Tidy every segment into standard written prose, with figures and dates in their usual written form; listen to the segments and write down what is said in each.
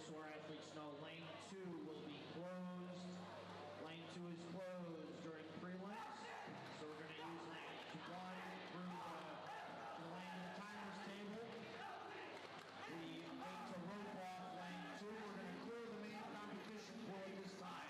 just so our athletes know, lane 2 will be closed. Lane 2 is closed during prelims. So we're going to use lane 1 through the lane of the timers table. We wait to rope off lane 2. We're going to clear the main competition pool at this time.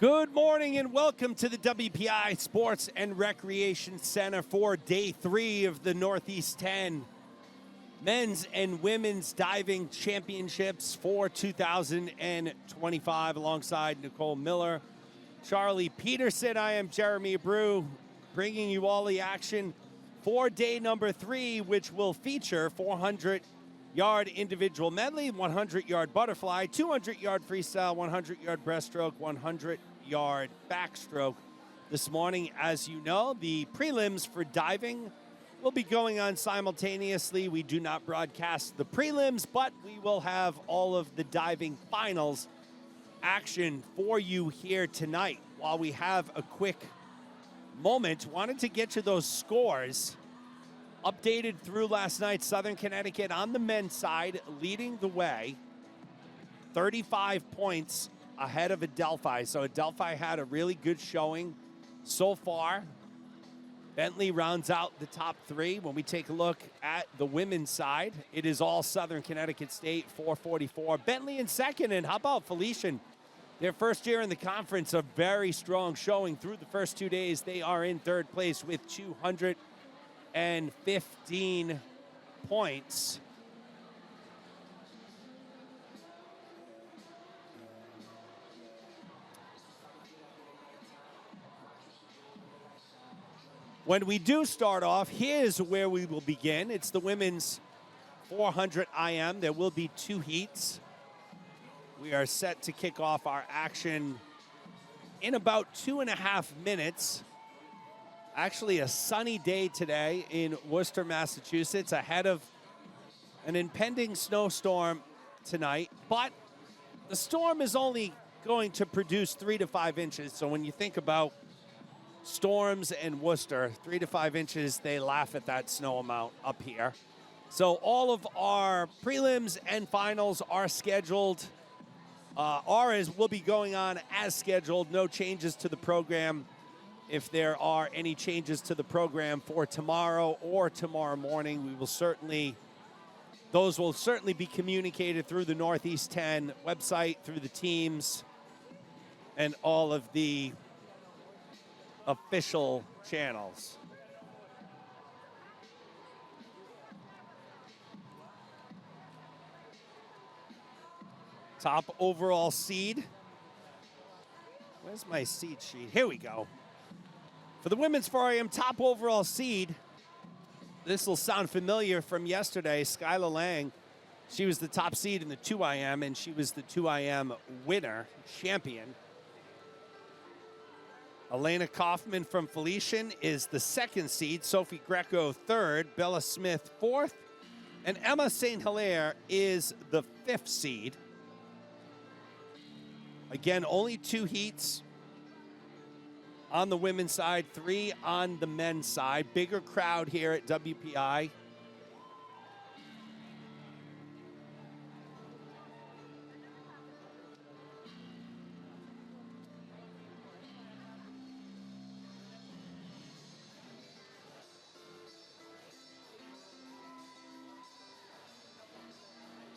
Good morning and welcome to the WPI Sports and Recreation Center for Day 3 of the Northeast 10 Men's and Women's Diving Championships for 2025 alongside Nicole Miller, Charlie Peterson. I am Jeremy Abreu, bringing you all the action for day number 3, which will feature 400-yard individual medley, 100-yard butterfly, 200-yard freestyle, 100-yard breaststroke, 100-yard backstroke. This morning, as you know, the prelims for diving will be going on simultaneously. We do not broadcast the prelims, but we will have all of the diving finals action for you here tonight. While we have a quick moment, wanted to get to those scores. Updated through last night, Southern Connecticut on the men's side leading the way, 35 points ahead of Adelphi. So Adelphi had a really good showing so far. Bentley rounds out the top 3. When we take a look at the women's side, it is all Southern Connecticut State, 444. Bentley in second, and how about Felician? Their first year in the conference, a very strong showing through the first 2 days. They are in third place with 215 points. When we do start off, here's where we will begin. It's the women's 400 IM. There will be 2 heats. We are set to kick off our action in about 2.5 minutes. Actually, a sunny day today in Worcester, Massachusetts, ahead of an impending snowstorm tonight. But the storm is only going to produce 3 to 5 inches. So when you think about storms and Worcester, 3 to 5 inches, they laugh at that snow amount up here. So all of our prelims and finals are scheduled. Ours will be going on as scheduled. No changes to the program. If there are any changes to the program for tomorrow or tomorrow morning, those will certainly be communicated through the Northeast 10 website, through the teams, and all of the official channels. Top overall seed. Where's my seed sheet? Here we go. For the women's 4AM top overall seed, this will sound familiar from yesterday. Skylar Lang, she was the top seed in the 2IM, and she was the 2IM winner, champion. Elena Kaufman from Felician is the 2nd seed. Sophie Greco, 3rd. Bella Smith, 4th. And Emma St. Hilaire is the 5th seed. Again, only 2 heats. on the women's side, 3 on the men's side. Bigger crowd here at WPI.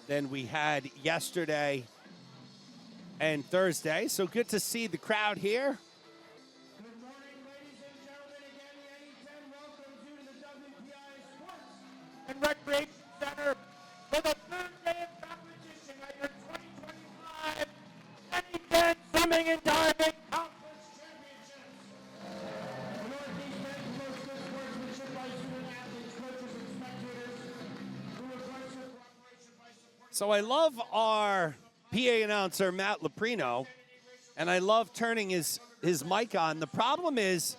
Than we had yesterday and Thursday. So good to see the crowd here. Good morning, ladies and gentlemen. Again, the NE10 welcomes you to the WPI Sports and Recreation Center for the third day of competition at your 2025 NE10 Swimming and Diving Conference Championships. The Northeast men promotes good sportsmanship by student athletes, coaches, and spectators who request your cooperation by supporting. So I love our PA announcer, Matt Leprino, and I love turning his mic on. The problem is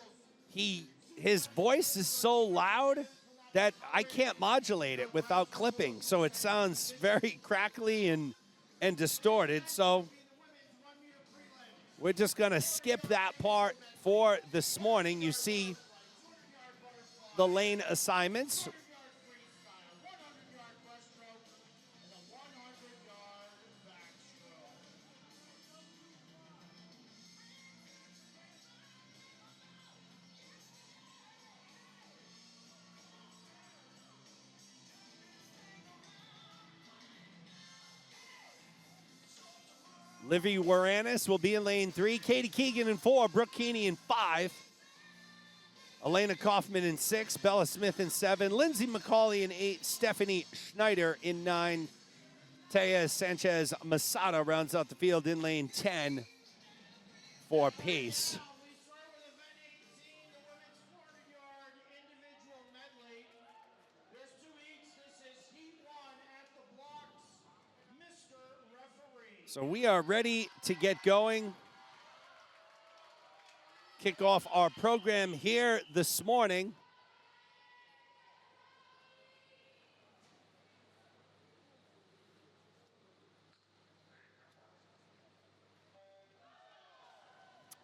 his voice is so loud that I can't modulate it without clipping. So it sounds very crackly and distorted. So we're just going to skip that part for this morning. You see the lane assignments. Livy Waranis will be in lane 3. Katie Keegan in 4. Brooke Keeney in 5. Elena Kaufman in 6. Bella Smith in 7. Lindsay McCauley in 8. Stephanie Schneider in 9. Taya Sanchez Masada rounds out the field in lane 10 for pace. We start with event 18, the women's 400-yard individual medley. There's 2 heats. This is heat 1 at the blocks. Mr. Referee. So we are ready to get going. Kick off our program here this morning.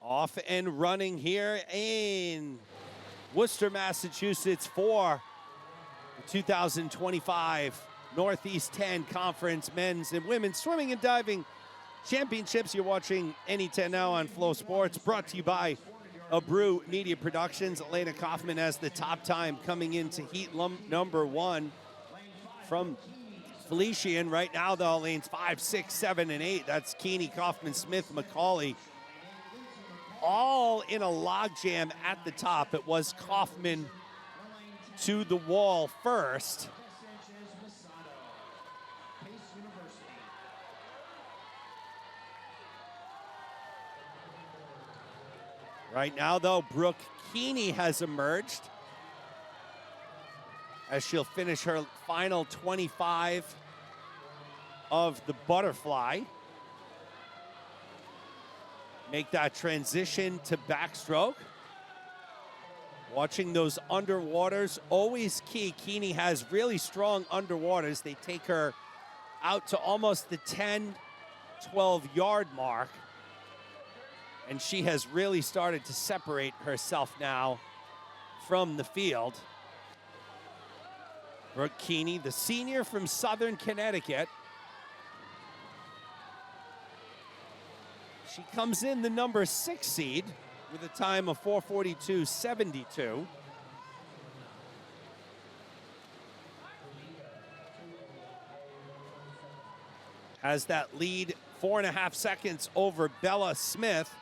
Off and running here in Worcester, Massachusetts for the 2025 Northeast 10 Conference Men's and Women's Swimming and Diving Championships. You're watching NE10 now on Flow Sports, brought to you by Abreu Media Productions. Elena Kaufman has the top time coming into heat number 1 from Felician. Right now, though, lanes 5, 6, 7, and 8. That's Keeney, Kaufman, Smith, McCauley. All in a logjam at the top. It was Kaufman to the wall first. Right now, though, Brooke Keeney has emerged as she'll finish her final 25 of the butterfly. Make that transition to backstroke. Watching those underwaters, always key. Keeney has really strong underwaters. They take her out to almost the 10, 12-yard mark. And she has really started to separate herself now from the field. Brooke Keeney, the senior from Southern Connecticut. She comes in the number 6 seed with a time of 4:42.72. Has that lead 4.5 seconds over Bella Smith.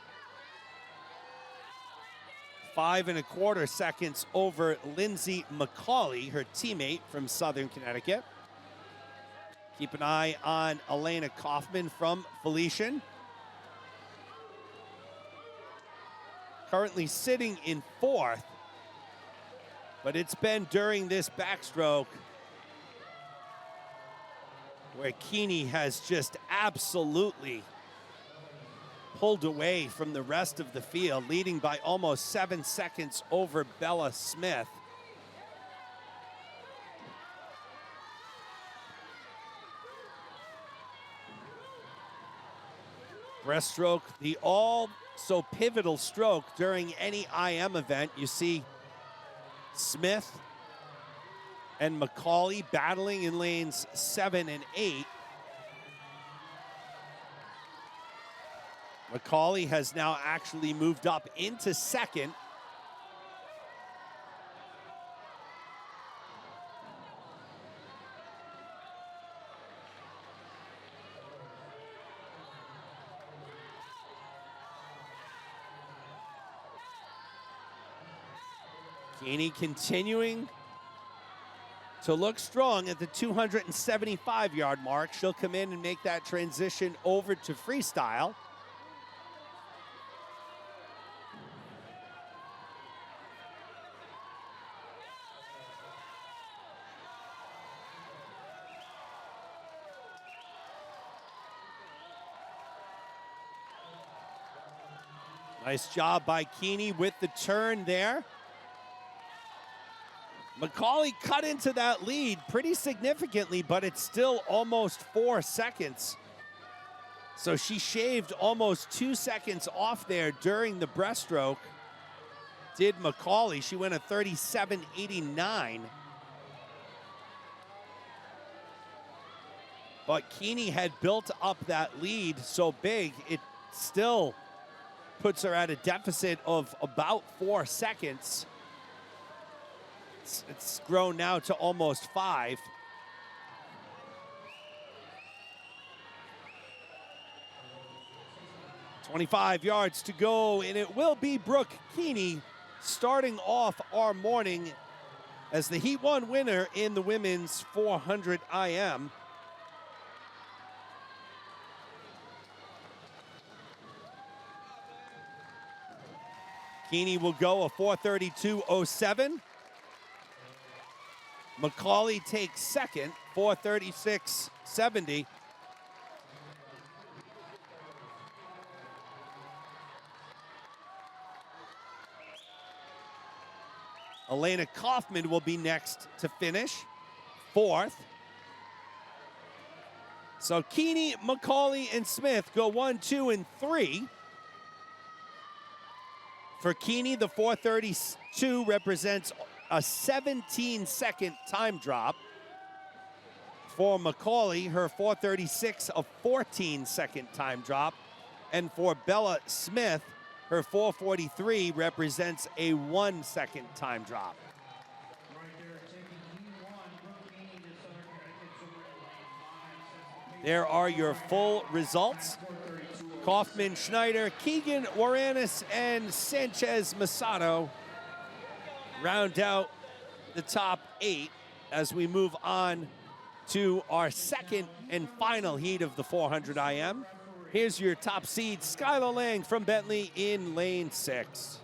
5.25 seconds over Lindsay McCauley, her teammate from Southern Connecticut. Keep an eye on Elena Kaufman from Felician. Currently sitting in 4th, but it's been during this backstroke where Keeney has just absolutely pulled away from the rest of the field, leading by almost 7 seconds over Bella Smith. Breaststroke, the all so pivotal stroke during any IM event. You see Smith and McCauley battling in lanes 7 and 8. McCauley has now actually moved up into second. Keeney continuing to look strong at the 275-yard mark. She'll come in and make that transition over to freestyle. Nice job by Keeney with the turn there. McCauley cut into that lead pretty significantly, but it's still almost 4 seconds. So she shaved almost 2 seconds off there during the breaststroke. Did McCauley. She went a 37.89. But Keeney had built up that lead so big, it still puts her at a deficit of about 4 seconds. It's grown now to almost 5. "25 yards to go, and it will be Brooke Keeney starting off our morning as the Heat 1 winner in the women's 400 IM. Keeney will go a 4:32.07. McCauley takes second, 4:36.70. Elena Kaufman will be next to finish, 4th. So Keeney, McCauley, and Smith go 1, 2, and 3. For Keeney, the 4:32 represents a 17-second time drop. For McCauley, her 4:36, a 14-second time drop. And for Bella Smith, her 4:43 represents a 1-second time drop. There are your full results. Kaufman, Schneider, Keegan, Waranis, and Sanchez Masato round out the top 8 as we move on to our second and final heat of the 400 IM. Here's your top seed, Skylar Lang from Bentley in lane 6.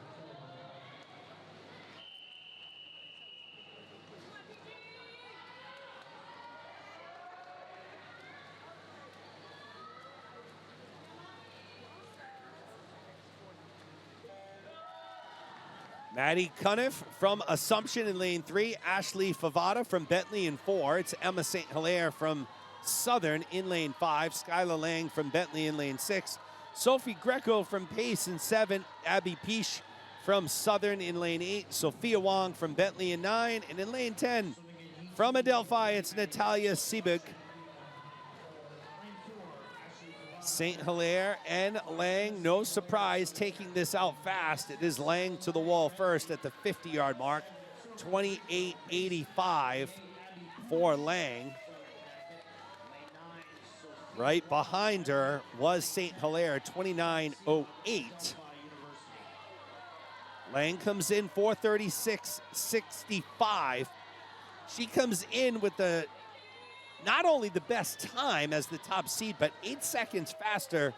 Maddie Cuniff from Assumption in lane 3. Ashley Favada from Bentley in 4. It's Emma St. Hilaire from Southern in lane 5. Skylar Lang from Bentley in lane 6. Sophie Greco from Pace in 7. Abby Peach from Southern in lane 8. Sophia Wong from Bentley in 9. And in lane 10, from Adelphi, it's Natalia Siebig. St. Hilaire and Lang, no surprise, taking this out fast. It is Lang to the wall first at the 50-yard mark. 28.85 for Lang. Right behind her was St. Hilaire, 29.08. Lang comes in 4:36.65. She comes in with the not only the best time as the top seed, but 8 seconds faster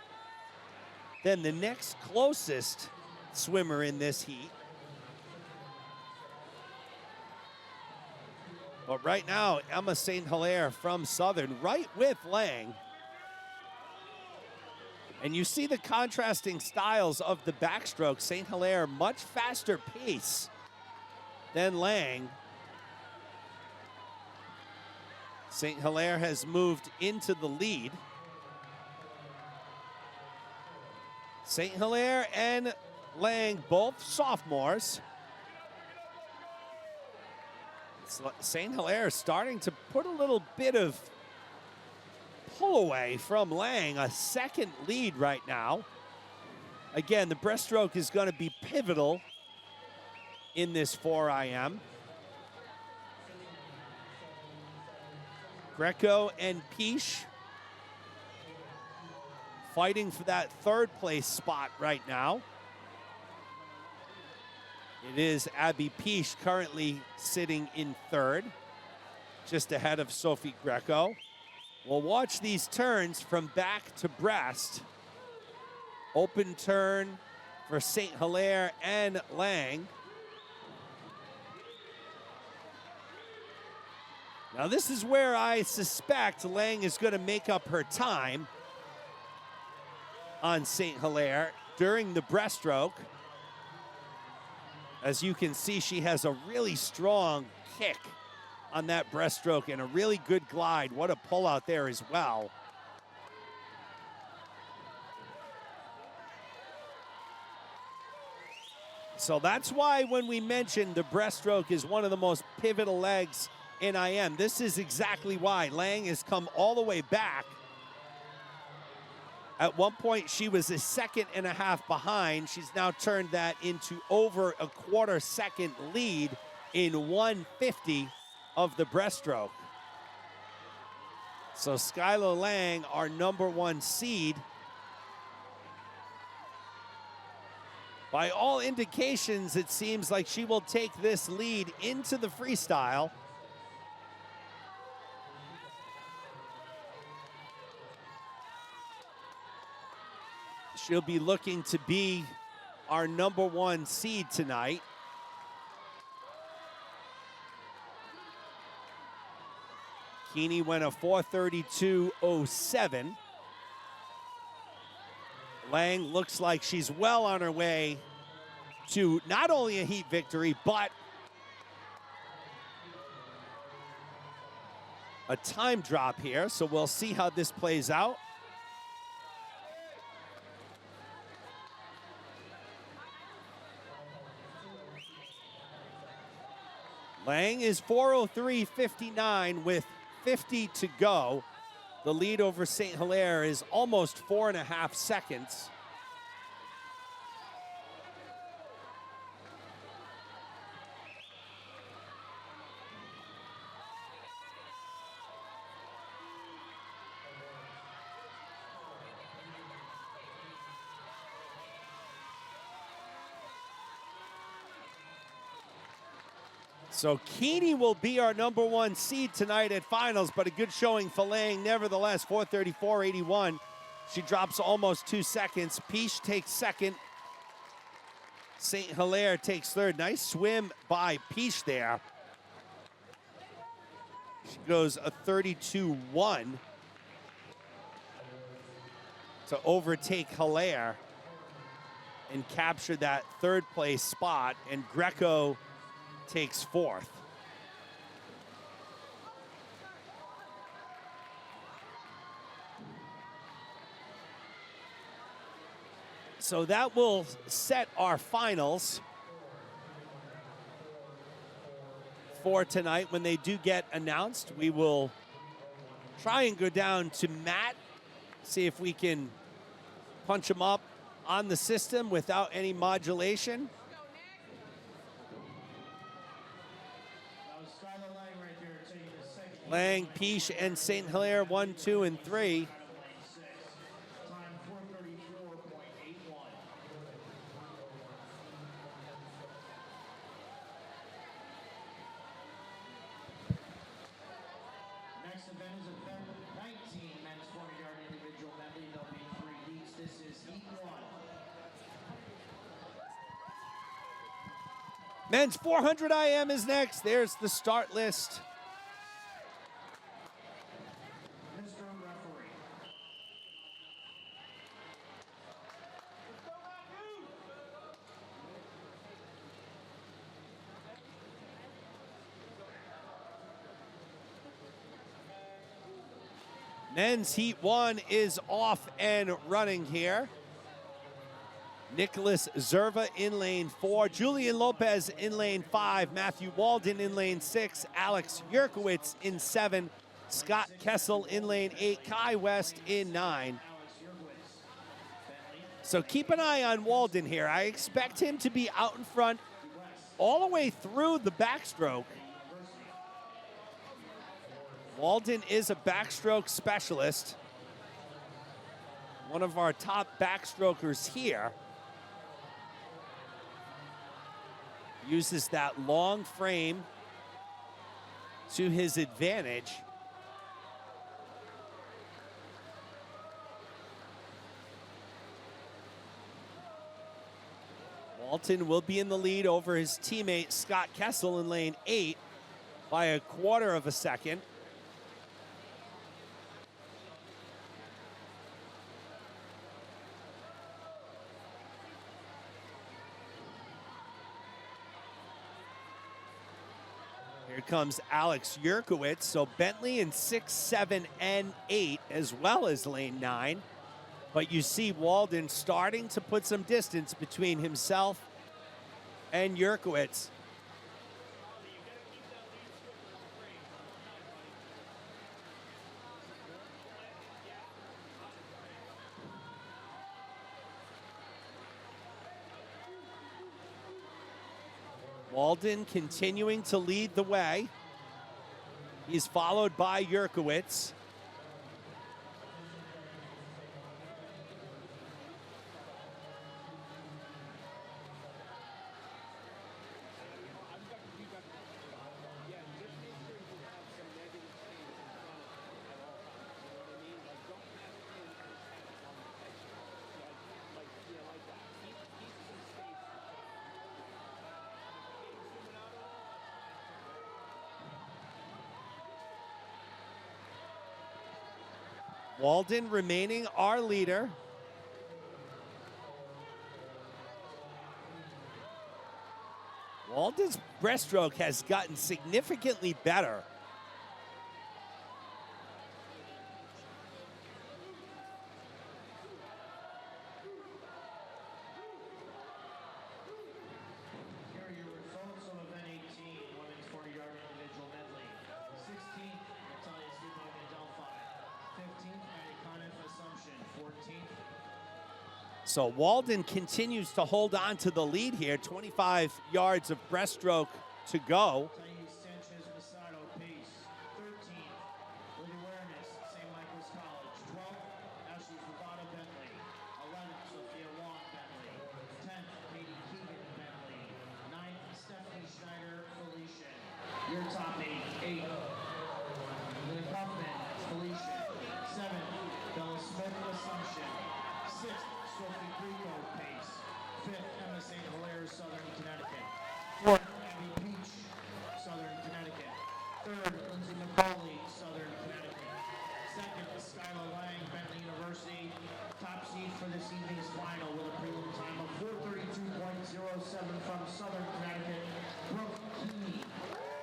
than the next closest swimmer in this heat. But right now, Emma St. Hilaire from Southern, right with Lang. And you see the contrasting styles of the backstroke. St. Hilaire, much faster pace than Lang. St. Hilaire has moved into the lead. St. Hilaire and Lang, both sophomores. St. Hilaire starting to put a little bit of pull away from Lang, a second lead right now. Again, the breaststroke is going to be pivotal in this 4IM. Greco and Piche fighting for that third place spot right now. It is Abby Piche currently sitting in third, just ahead of Sophie Greco. We'll watch these turns from back to breast. Open turn for St. Hilaire and Lang. Now this is where I suspect Lang is going to make up her time on St. Hilaire during the breaststroke. As you can see, she has a really strong kick on that breaststroke and a really good glide. What a pull out there as well. So that's why when we mentioned the breaststroke is one of the most pivotal legs in IM, this is exactly why. Lang has come all the way back. At one point, she was a second and a half behind. She's now turned that into over a quarter-second lead in 150 of the breaststroke. So Skylar Lang, our #1 seed. By all indications, it seems like she will take this lead into the freestyle. She'll be looking to be our #1 seed tonight. Keeney went a 4:32.07. Lang looks like she's well on her way to not only a heat victory, but a time drop here. So we'll see how this plays out. Lang is 4:03.59 with 50 to go. The lead over St. Hilaire is almost 4.5 seconds. So Keeney will be our #1 seed tonight at finals, but a good showing for Lang nevertheless, 4:34.81. She drops almost 2 seconds. Piche takes second. St. Hilaire takes third. Nice swim by Piche there. She goes a 32.1 to overtake Hilaire and capture that third place spot, and Greco takes fourth. So that will set our finals for tonight. When they do get announced, we will try and go down to Matt, see if we can punch him up on the system without any modulation. Lang, Piche, and St. Hilaire, 1, 2, and 3. Next event is event 19, men's 400-yard individual medley. There'll be 3 heats. This is heat 1. Men's 400 IM is next. There's the start list. Mr. Referee. Men's heat 1 is off and running here. Nicholas Zerva in lane 4, Julian Lopez in lane 5, Matthew Walden in lane 6, Alex Yerkowitz in 7, Scott Kessel in lane 8, Kai West in 9. So keep an eye on Walden here. I expect him to be out in front all the way through the backstroke. Walden is a backstroke specialist, one of our top backstrokers here. Uses that long frame to his advantage. Walton will be in the lead over his teammate Scott Kessel in lane 8 by a quarter of a second. Here comes Alex Yerkowitz. So Bentley in 6, 7, and 8, as well as lane 9. But you see Walden starting to put some distance between himself and Yerkowitz. Walden continuing to lead the way. He's followed by Yerkowitz. Walden remaining our leader. Walden's breaststroke has gotten significantly better. Here are your results of event 18, women's 40-yard individual medley. 16th, Natalia Stupog in Delphi. 15th, Maddie Conniff Assumption. 14th. So Walden continues to hold on to the lead here. 25 yards of breaststroke to go. Thais Sanchez Masato, pace. 13th, Lydia Awareness, St. Michael's College. 12th, Ashley Zavada Bentley. 11th, Sophia Wong Bentley. 10th, Katie Keegan Bentley. 9th, Stephanie Schneider Felician. Your top 8. 8th, Lynn Kaufman Felician. 7th, Bella Smith Assumption. 6th, Sophie Grico pace. 5th, Emma St. Hilaire Southern Connecticut. 4th, Abby Peach Southern Connecticut. 3rd, Lindsay McCauley Southern Connecticut. 2nd, Skyla Lang Bentley University. Top seed for this evening's final with a prelim time of 4:32.07 from Southern Connecticut. Brooke Keeney.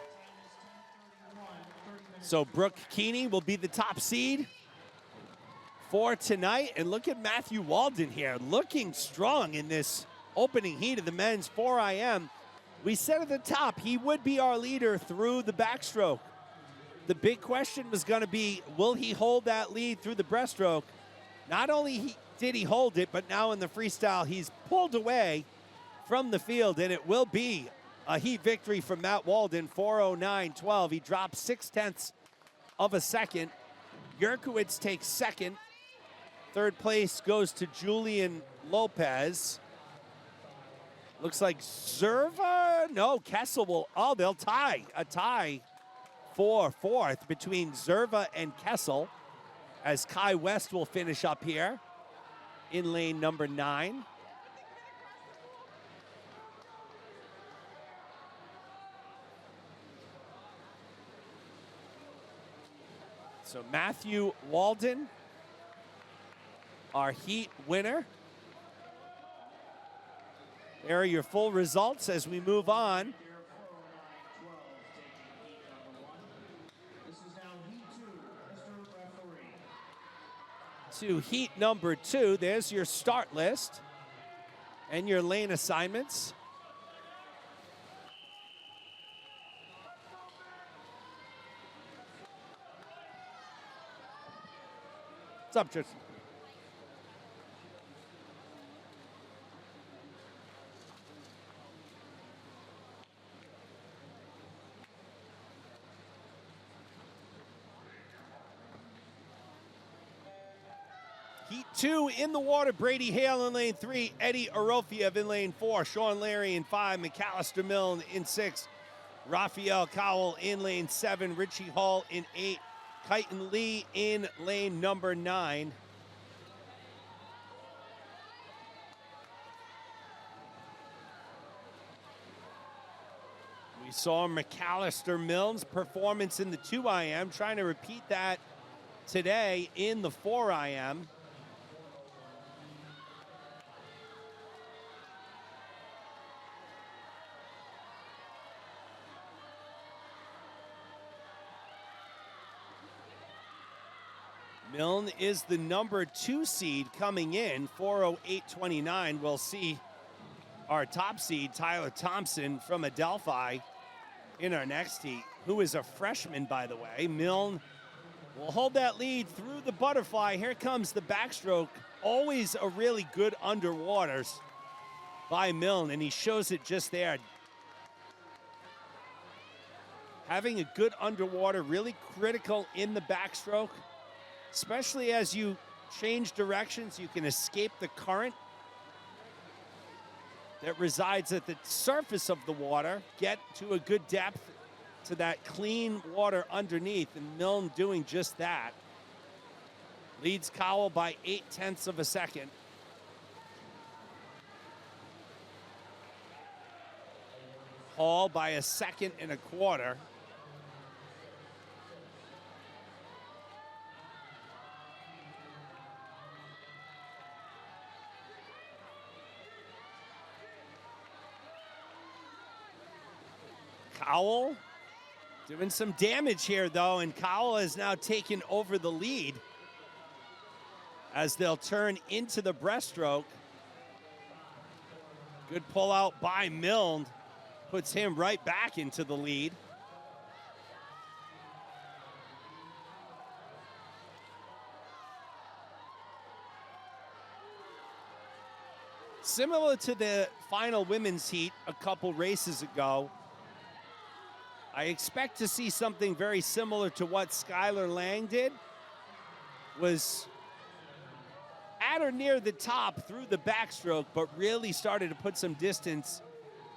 Time is 10:31. 30 minutes. So Brooke Keeney will be the top seed for tonight. And look at Matthew Walden here, looking strong in this opening heat of the men's 4IM. We said at the top, he would be our leader through the backstroke. The big question was going to be, will he hold that lead through the breaststroke? Not only did he hold it, but now in the freestyle, he's pulled away from the field, and it will be a heat victory for Matt Walden, 4:09.12. He drops 0.6 of a second. Yerkowitz takes second. Third place goes to Julian Lopez. Looks like Zerva, no, Kessel will, oh, they'll tie. A tie for fourth between Zerva and Kessel, as Kai West will finish up here in lane number 9. So Matthew Walden, our heat winner. There are your full results as we move on. Here, 4:09.12 taking heat number 1. This is now heat 2, Mr. Referee. To heat number 2, there's your start list. and your lane assignments. What's up, Tristan? Heat 2 in the water. Brady Hale in lane 3. Eddie Arofiev in lane 4. Sean Larry in 5. McAllister Milne in 6. Raphael Cowell in lane 7. Richie Hall in 8. Kyton Lee in lane number 9. We saw McAllister Milne's performance in the 2IM. Trying to repeat that today in the 4IM. Milne is the number 2 seed coming in, 4:08:29. We'll see our top seed, Tyler Thompson from Adelphi, in our next heat, who is a freshman, by the way. Milne will hold that lead through the butterfly. Here comes the backstroke. Always a really good underwaters by Milne, and he shows it just there. Having a good underwater, really critical in the backstroke. Especially as you change directions, you can escape the current that resides at the surface of the water, get to a good depth to that clean water underneath, and Milne doing just that. Leads Cowell by 0.8 of a second. Hall by 1.25 seconds. Cowell doing some damage here, though, and Cowell has now taken over the lead as they'll turn into the breaststroke. Good pull out by Milne, puts him right back into the lead. Similar to the final women's heat a couple races ago, I expect to see something very similar to what Skylar Lang did. Was at or near the top through the backstroke, but really started to put some distance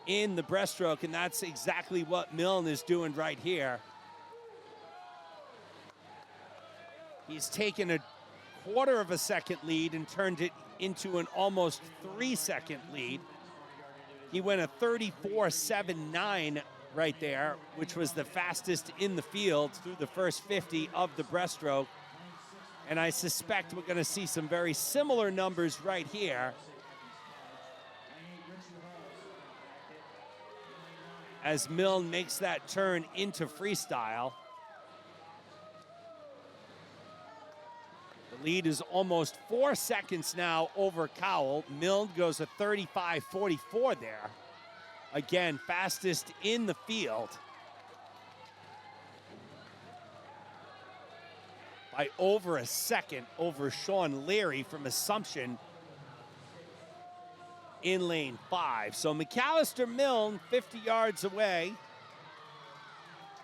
in the breaststroke, and that's exactly what Milne is doing right here. He's taken a 1/4 of a second lead and turned it into an almost 3-second lead. He went a 34.79 right there, which was the fastest in the field through the first 50 of the breaststroke. And I suspect we're going to see some very similar numbers right here as Milne makes that turn into freestyle. The lead is almost 4 seconds now over Cowell. Milne goes a 35.44 there. Again, fastest in the field by over a second over Sean Leary from Assumption in lane 5. So McAllister Milne 50 yards away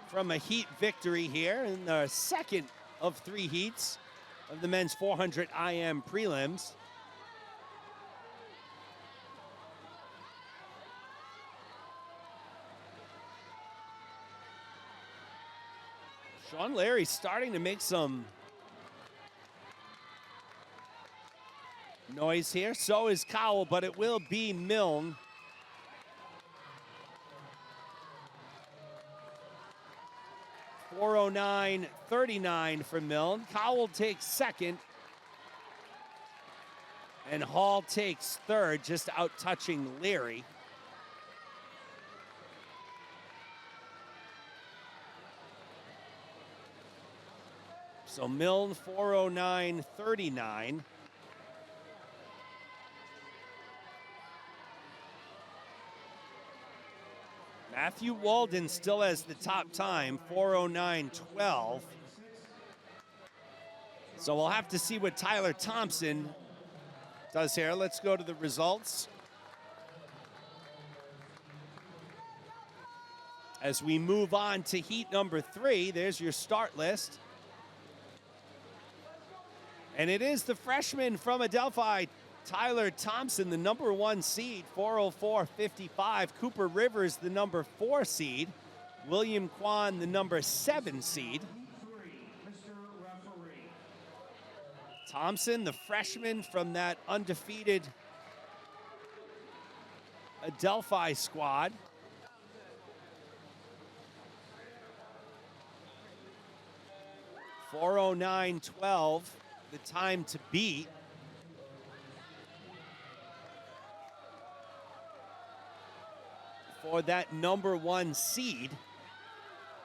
from a heat victory here in the second of 3 heats of the men's 400 IM prelims. Sean Larry starting to make some noise here. So is Cowell, but it will be Milne. .409.39 for Milne. Cowell takes second. And Hall takes third, just out touching Leary. So Milne 409.39. Matthew Walden still has the top time, 4:09.12. So we'll have to see what Tyler Thompson does here. Let's go to the results. As we move on to heat number 3, there's your start list. And it is the freshman from Adelphi, Tyler Thompson, the number 1 seed, 4:04.55. Cooper Rivers, the number 4 seed. William Kwan, the number 7 seed. Thompson, the freshman from that undefeated Adelphi squad. .409.12, the time to beat. For that number 1 seed,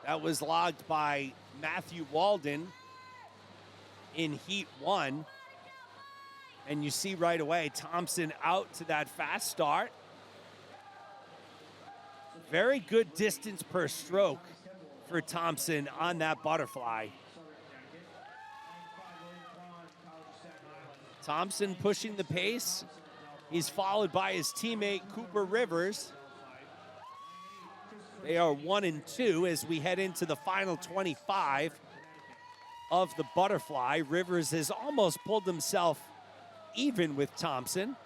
that was logged by Matthew Walden in Heat 1. And you see right away, Thompson out to that fast start. Very good distance per stroke for Thompson on that butterfly. Thompson pushing the pace. He's followed by his teammate Cooper Rivers. They are 1 and 2 as we head into the final 25 of the butterfly. Rivers has almost pulled himself even with Thompson.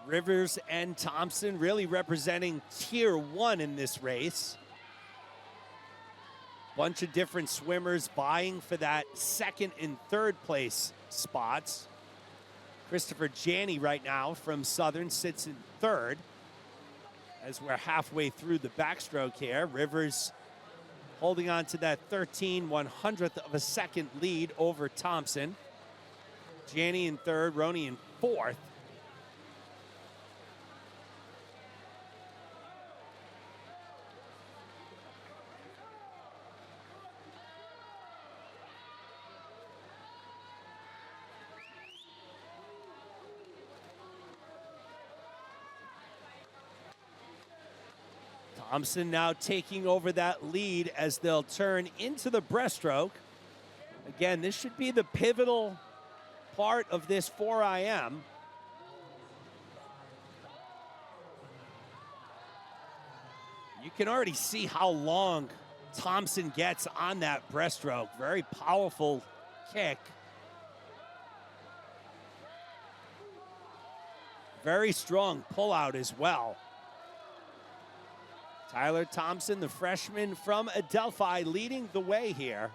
Rivers and Thompson really representing tier 1 in this race. Bunch of different swimmers vying for that 2nd and 3rd place spots. Christopher Janney right now from Southern sits in 3rd as we're halfway through the backstroke here. Rivers holding on to that 13/100th of a second lead over Thompson. Janney in 3rd, Roney in 4th. Thompson now taking over that lead as they'll turn into the breaststroke. Again, this should be the pivotal part of this 4IM. You can already see how long Thompson gets on that breaststroke. Very powerful kick. Very strong pullout as well. Tyler Thompson, the freshman from Adelphi, leading the way here.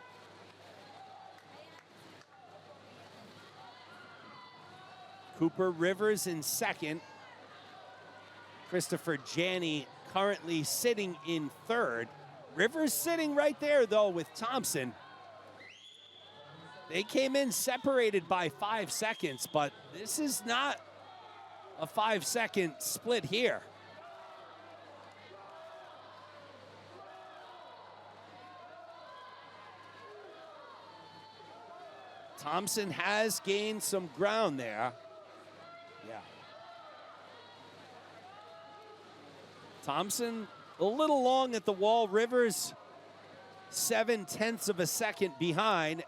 Cooper Rivers in 2nd. Christopher Janney currently sitting in 3rd. Rivers sitting right there, though, with Thompson. They came in separated by 5 seconds, but this is not a 5-second split here. Thompson has gained some ground there. Yeah. Thompson a little long at the wall. Rivers 0.7 of a second behind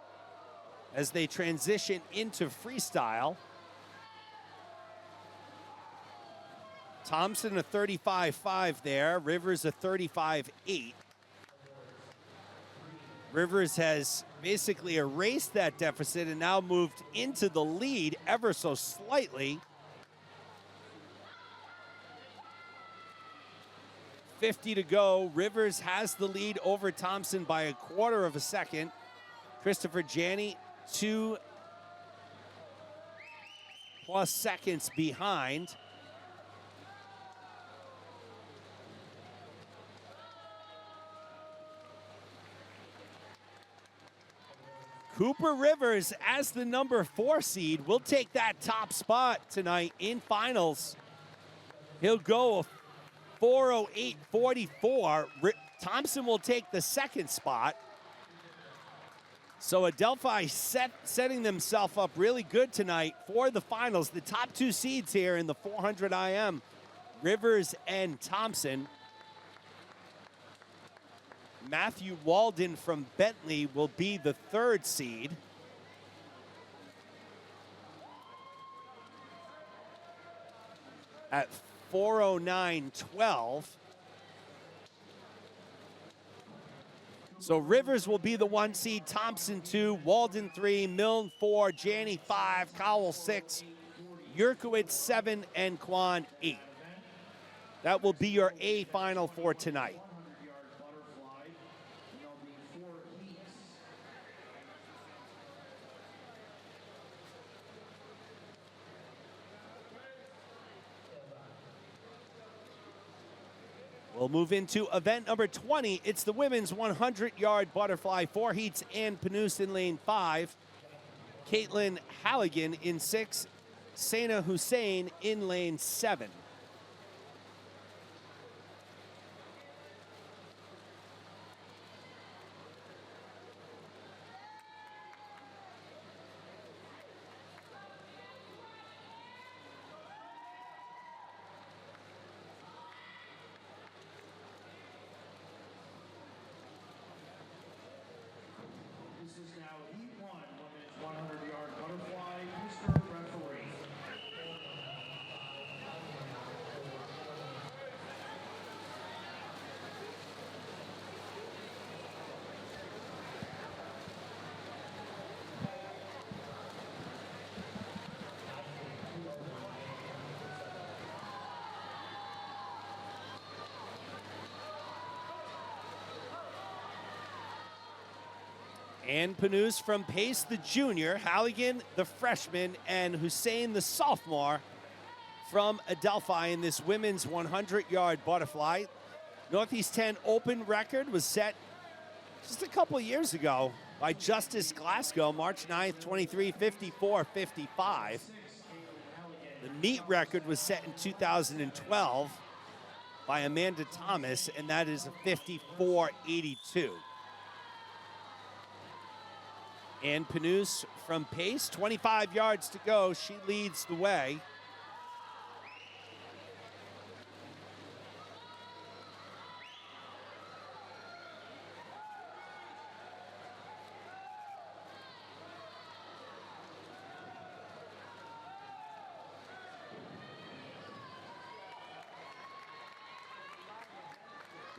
as they transition into freestyle. Thompson a 35.5 there. Rivers a 35.8. Rivers has basically erased that deficit and now moved into the lead ever so slightly. 50 to go. Rivers has the lead over Thompson by 1/4 of a second. Christopher Janney 2+ seconds behind. Cooper Rivers, as the number 4 seed, will take that top spot tonight in finals. He'll go 4:08.44. Thompson will take the second spot. So Adelphi setting themselves up really good tonight for the finals. The top two seeds here in the 400 IM, Rivers and Thompson. Matthew Walden from Bentley will be the third seed. At 4:09.12. So Rivers will be the 1 seed, Thompson 2, Walden 3, Milne 4, Janney 5, Cowell 6, Yurkowitz 7, and Kwan 8. That will be your A final for tonight. We'll move into event number 20. It's the women's 100-yard butterfly. 4 heats, Ann Panus in lane 5. Caitlin Halligan in 6. Sana Hussein in lane 7. Ann Panus from Pace, the junior, Halligan, the freshman, and Hussein, the sophomore, from Adelphi in this women's 100-yard butterfly. Northeast 10 Open record was set just a couple years ago by Justice Glasgow, March 9th, 23, 54-55. The meet record was set in 2012 by Amanda Thomas, and that is a 54-82. Ann Panus from Pace, 25 yards to go. She leads the way.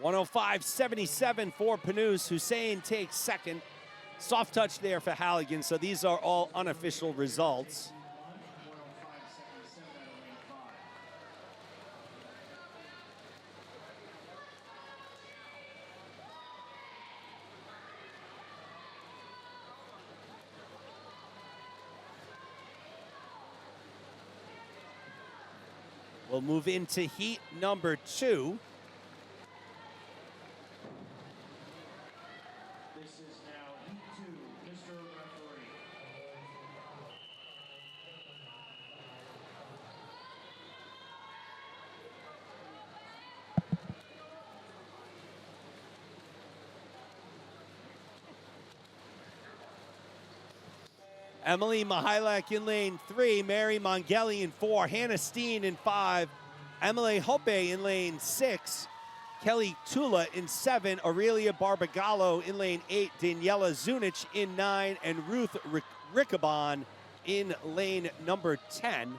.105.77 for Panus. Hussein takes second. Soft touch there for Halligan, so these are all unofficial results. We'll move into heat number 2. Emily Mihailak in lane 3, Mary Mongeli in 4, Hannah Steen in 5, Emily Hope in lane 6, Kelly Tula in 7, Aurelia Barbagallo in lane 8, Daniela Zunich in 9, and Ruth Riccabon in lane number 10.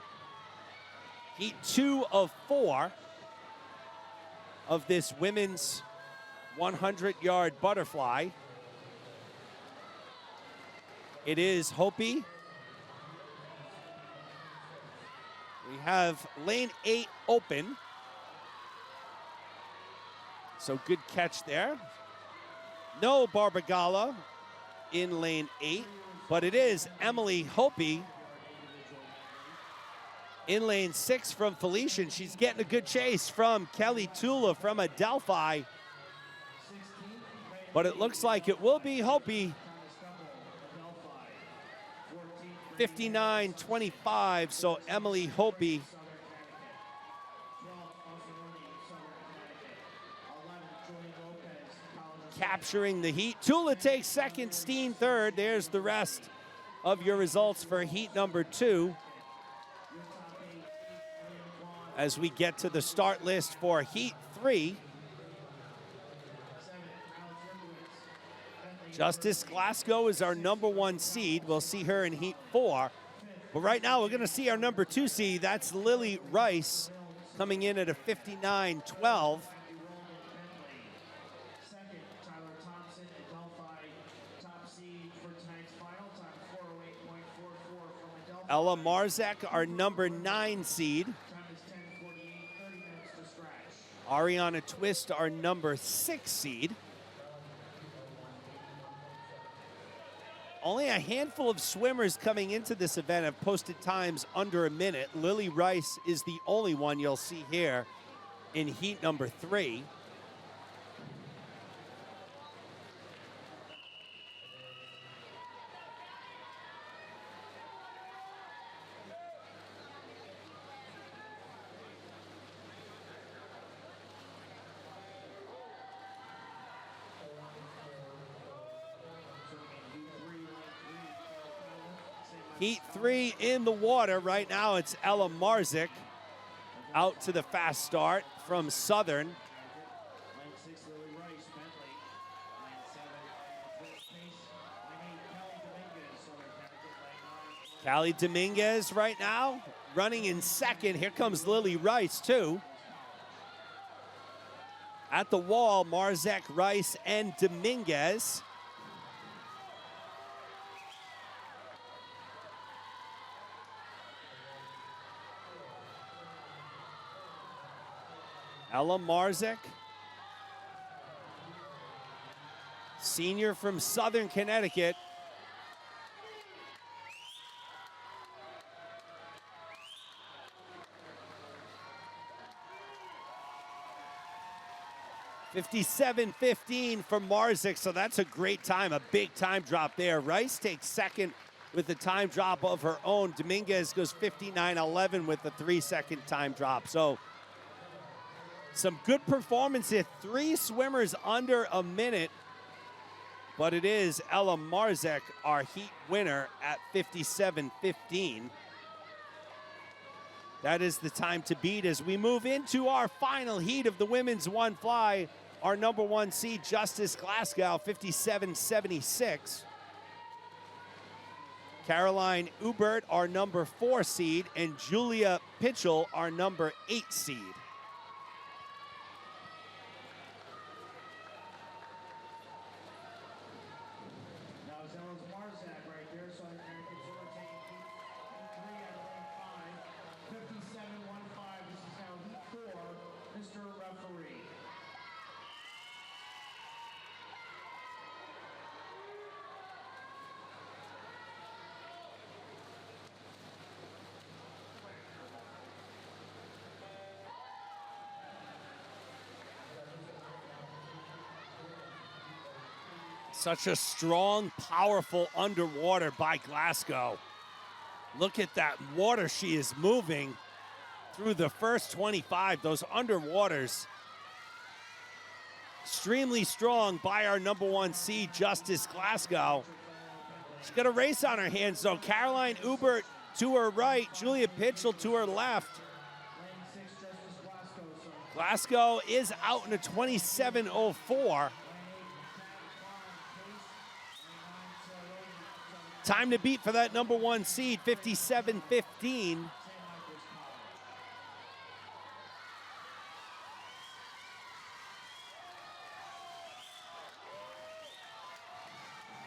Heat 2 of 4 of this women's 100-yard butterfly. It is Hopi. We have lane 8 open. So good catch there. No Barbagala in lane 8, but it is Emily Hopi in lane 6 from Felician. She's getting a good chase from Kelly Tula from Adelphi. But it looks like it will be Hopi. 59-25, so Emily Hopi capturing the heat. Tula takes second, Steen third. There's the rest of your results for heat number 2. As we get to the start list for heat 3. Justice Glasgow is our number 1 seed. We'll see her in heat 4. But right now, we're going to see our number 2 seed. That's Lily Rice, coming in at a 59.12. Ella Marzek, our number 9 seed. Ariana Twist, our number 6 seed. Only a handful of swimmers coming into this event have posted times under a minute. Lily Rice is the only one you'll see here in heat number 3. Heat 3 in the water. Right now it's Ella Marzek out to the fast start from Southern. Callie Dominguez right now running in second. Here comes Lily Rice too. At the wall, Marzek, Rice, and Dominguez. Ella Marzek, senior from Southern Connecticut. .57.15 for Marzek, so that's a great time, a big time drop there. Rice takes second with the time drop of her own. Dominguez goes 59.11 with the 3-second time drop. So some good performance here. 3 swimmers under a minute, but it is Ella Marzek, our heat winner at 57.15. That is the time to beat as we move into our final heat of the women's one fly. Our number 1 seed, Justice Glasgow, 57.76. Caroline Ubert, our number 4 seed, and Julia Pitchell, our number 8 seed. Such a strong, powerful underwater by Glasgow. Look at that water she is moving through the first 25. Those underwaters. Extremely strong by our number 1 seed, Justice Glasgow. She's got a race on her hands, though. Caroline Ubert to her right, Julia Pitchell to her left. Glasgow is out in a 27.04. Time to beat for that number 1 seed, 57.15.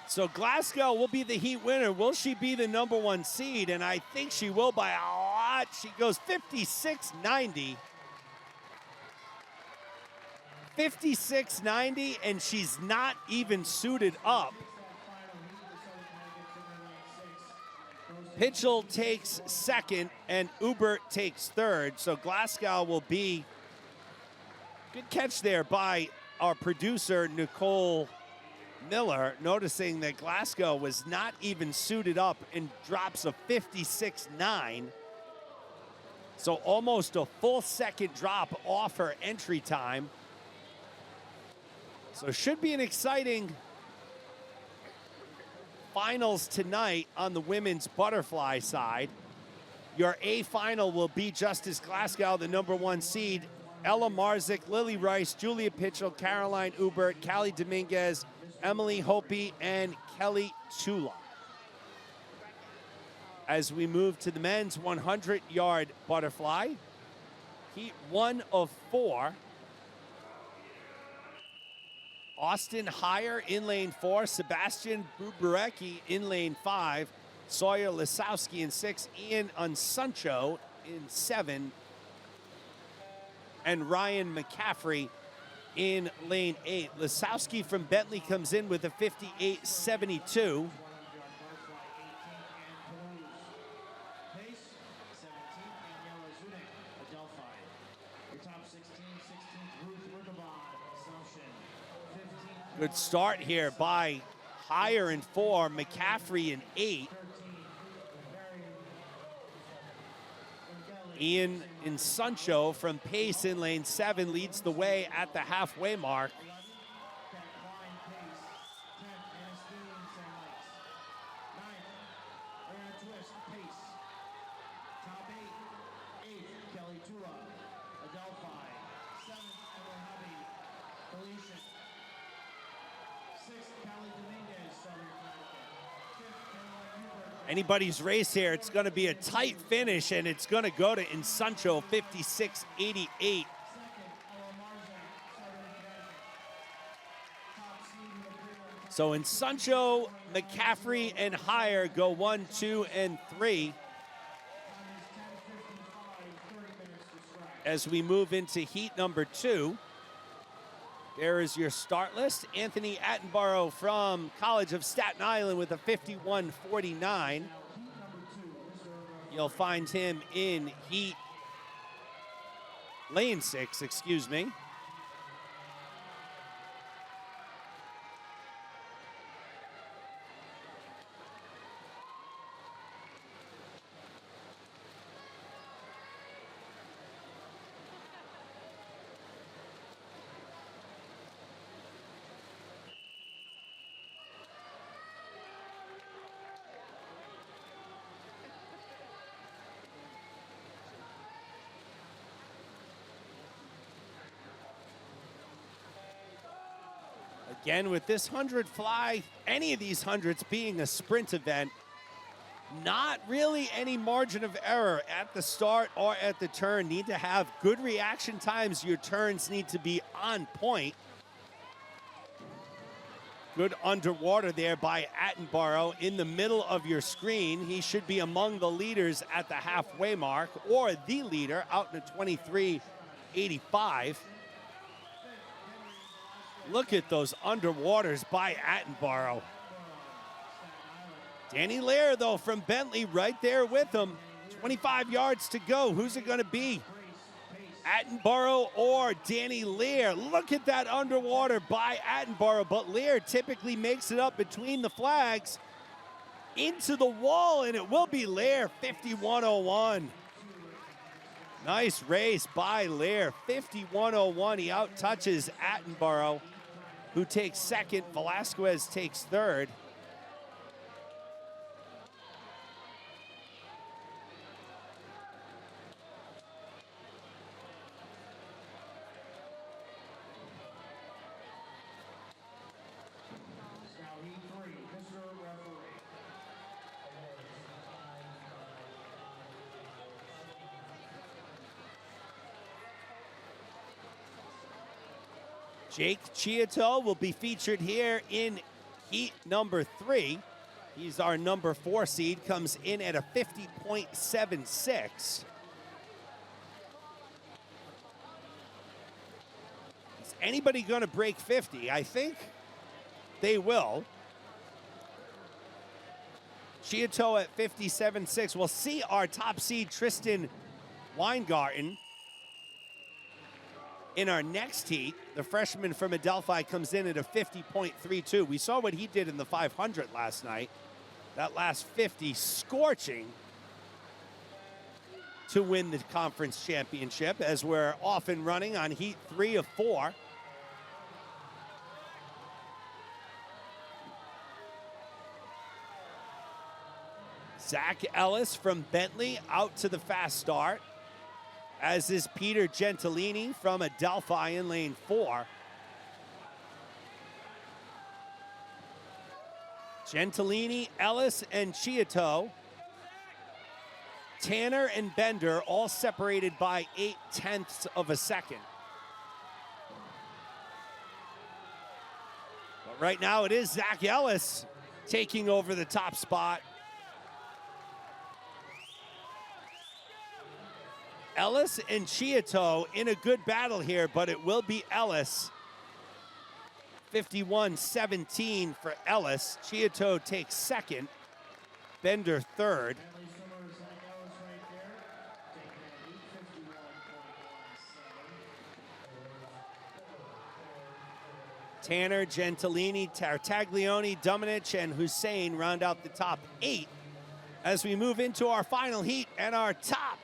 So Glasgow will be the heat winner. Will she be the number 1 seed? And I think she will by a lot. She goes 56.90. 56.90, and she's not even suited up. Pitchell takes second, and Ubert takes third. So Glasgow will be, good catch there by our producer, Nicole Miller, noticing that Glasgow was not even suited up and drops a 56.9. So almost a full second drop off her entry time. So it should be an exciting finals tonight on the women's butterfly side. Your A final will be Justice Glasgow, the #1 seed, Ella Marzik, Lily Rice, Julia Pitchell, Caroline Ubert, Callie Dominguez, Emily Hopi, and Kelly Chula. As we move to the men's 100-yard butterfly, heat 1 of 4. Austin Heyer in lane 4, Sebastian Bubarecki in lane 5, Sawyer Lisowski in 6, Ian Unsuncho in 7, and Ryan McCaffrey in lane 8. Lisowski from Bentley comes in with a 58.72. Good start here by Heyer in 4, McCaffrey in 8. Ian Unsuncho from Pace in lane 7 leads the way at the halfway mark. Anybody's race here, it's going to be a tight finish, and it's going to go to Unsuncho, 56.88. So Unsuncho, McCaffrey, and Heyer go 1, 2, and 3. As we move into heat number 2, there is your start list. Anthony Attenborough from College of Staten Island with a 51.49. You'll find him in lane 6, excuse me. Again, with this 100 fly, any of these hundreds being a sprint event, not really any margin of error at the start or at the turn. Need to have good reaction times. Your turns need to be on point. Good underwater there by Attenborough in the middle of your screen. He should be among the leaders at the halfway mark, or the leader out in a 23.85. Look at those underwaters by Attenborough. Danny Lear, though, from Bentley right there with him. 25 yards to go. Who's it going to be? Attenborough or Danny Lear? Look at that underwater by Attenborough, but Lear typically makes it up between the flags into the wall, and it will be Lear, 51.01. Nice race by Lear, 51.01. He out-touches Attenborough, who takes second. Velasquez takes third. Jake Chioto will be featured here in heat number 3. He's our number 4 seed, comes in at a 50.76. Is anybody going to break 50? I think they will. Chioto at 57.6. We'll see our top seed, Tristan Weingarten, in our next heat. The freshman from Adelphi comes in at a 50.32. We saw what he did in the 500 last night. That last 50 scorching to win the conference championship, as we're off and running on heat 3 of 4. Zach Ellis from Bentley out to the fast start, as is Peter Gentilini from Adelphi in lane 4. Gentilini, Ellis, and Chioto. Tanner and Bender all separated by 0.8 of a second. But right now it is Zach Ellis taking over the top spot. Ellis and Chioto in a good battle here, but it will be Ellis. 51-17 for Ellis. Chioto takes second. Bender third. Tanner, Gentilini, Tartaglione, Domenech, and Hussein round out the top 8 as we move into our final heat and our top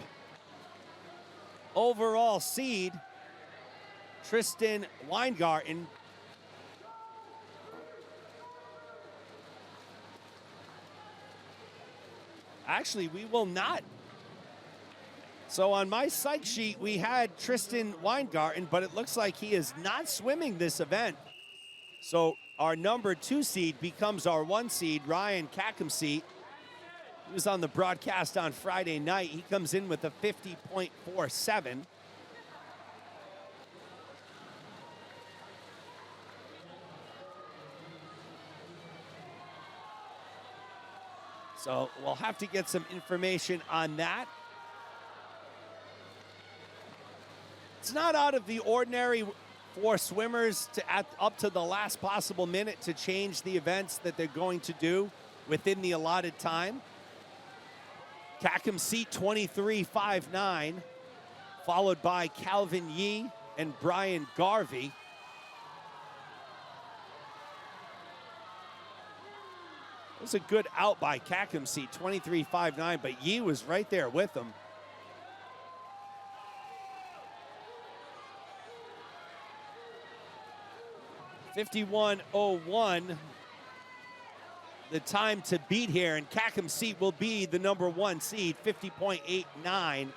overall seed, Tristan Weingarten. Actually, we will not. So on my psych sheet, we had Tristan Weingarten, but it looks like he is not swimming this event. So our number 2 seed becomes our 1 seed, Ryan Kakamseet. He was on the broadcast on Friday night. He comes in with a 50.47. So we'll have to get some information on that. It's not out of the ordinary for swimmers to up to the last possible minute to change the events that they're going to do within the allotted time. Kakamseet 23.59, followed by Calvin Yee and Brian Garvey. It was a good out by Kakamseet, 23.59, but Yee was right there with him. .51.01, the time to beat here, and Kakamseet will be the number 1 seed, 50.89.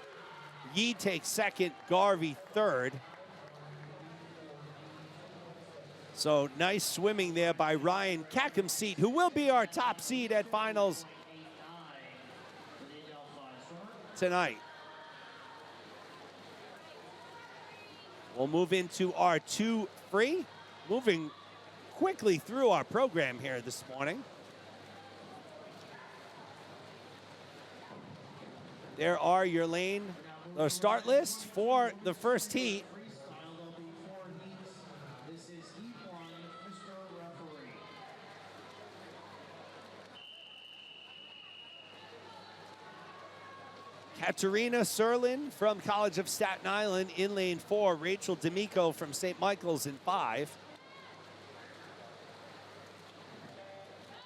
Yee takes second, Garvey third. So nice swimming there by Ryan Kakamseet, who will be our top seed at finals tonight. We'll move into our 2 free. Moving quickly through our program here this morning. There are your lane, or start list for the first heat. Katerina Serlin from College of Staten Island in lane 4. Rachel D'Amico from St. Michael's in 5.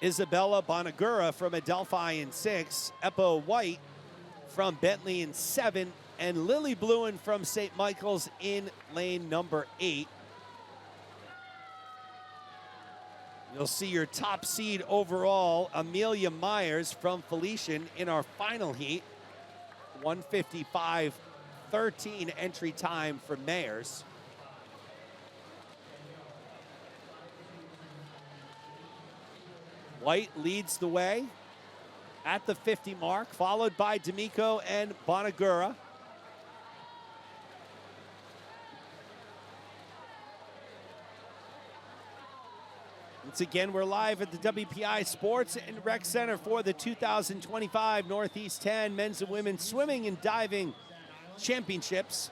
Isabella Bonagura from Adelphi in 6. Eppo White from Bentley in 7. And Lily Bluen from St. Michael's in lane number 8. You'll see your top seed overall, Amelia Myers from Felician in our final heat. 1:55.13 entry time for Myers. White leads the way at the 50 mark, followed by D'Amico and Bonagura. Once again, we're live at the WPI Sports and Rec Center for the 2025 Northeast 10 Men's and Women's Swimming and Diving Championships.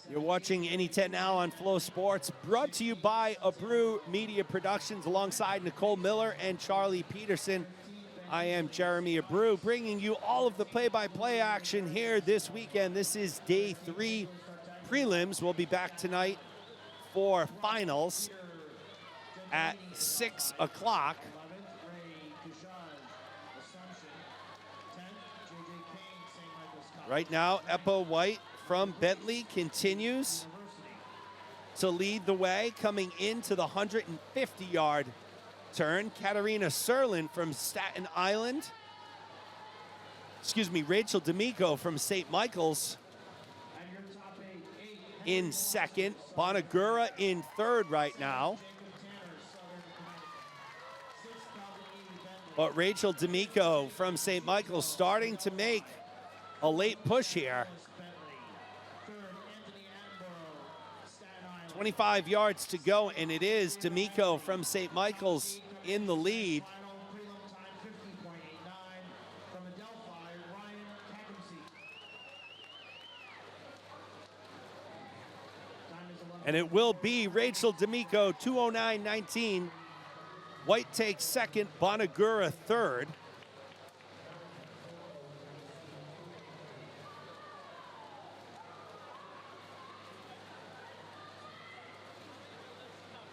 You're watching NE10 now on Flow Sports, brought to you by Abreu Media Productions alongside Nicole Miller and Charlie Peterson. I am Jeremy Abreu, bringing you all of the play-by-play action here this weekend. This is day 3 prelims. We'll be back tonight for finals at 6 o'clock. Right now, Eppo White from Bentley continues to lead the way, coming into the 150-yard turn. Katerina Serlin from Staten Island Rachel D'Amico from St. Michael's And your top eight, in second. Bonagura in third right now. But Rachel D'Amico from St. Michael's starting to make a late push here. 25 yards to go, and it is D'Amico from St. Michael's in the lead. And it will be Rachel D'Amico, 2:09.19. White takes second, Bonagura third.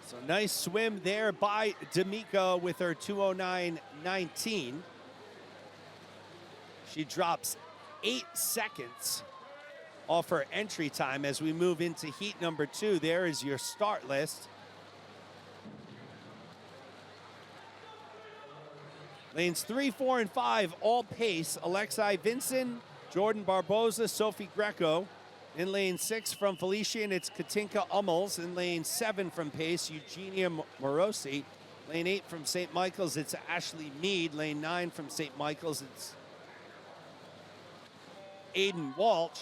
So nice swim there by D'Amico with her 2:09.19. She drops 8 seconds off her entry time as we move into heat number 2. There is your start list. Lanes 3, 4, and 5, all pace. Alexei Vinson, Jordan Barboza, Sophie Greco. In lane 6 from Felician, it's Katinka Hummels. In lane 7 from pace, Eugenia Morosi. Lane 8 from St. Michael's, it's Ashley Mead. Lane 9 from St. Michael's, it's Aiden Walsh.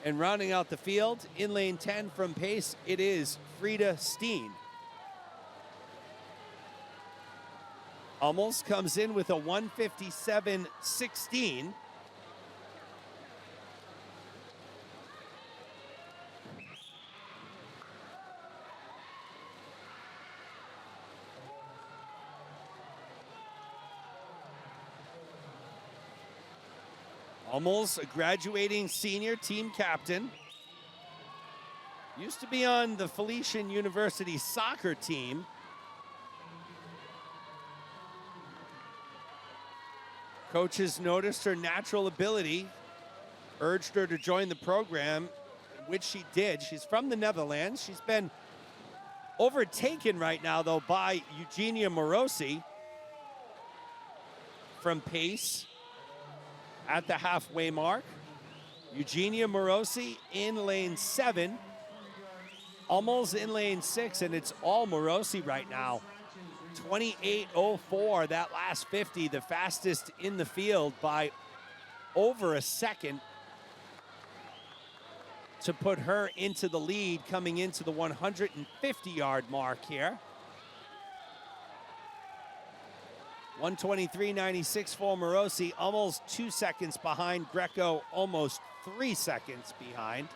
And rounding out the field, in lane 10 from pace, it is Frida Steen. Hummels comes in with a 1:57.16. Hummels, a graduating senior team captain. Used to be on the Felician University soccer team. Coaches noticed her natural ability, urged her to join the program, which she did. She's from the Netherlands. She's been overtaken right now, though, by Eugenia Morosi from pace at the halfway mark. Eugenia Morosi in lane 7. Hummels in lane 6, and it's all Morosi right now. 28:04, that last 50, the fastest in the field by over a second to put her into the lead coming into the 150-yard mark here. 1:23.96 for Morosi. Hummels 2 seconds behind. Greco almost 3 seconds behind.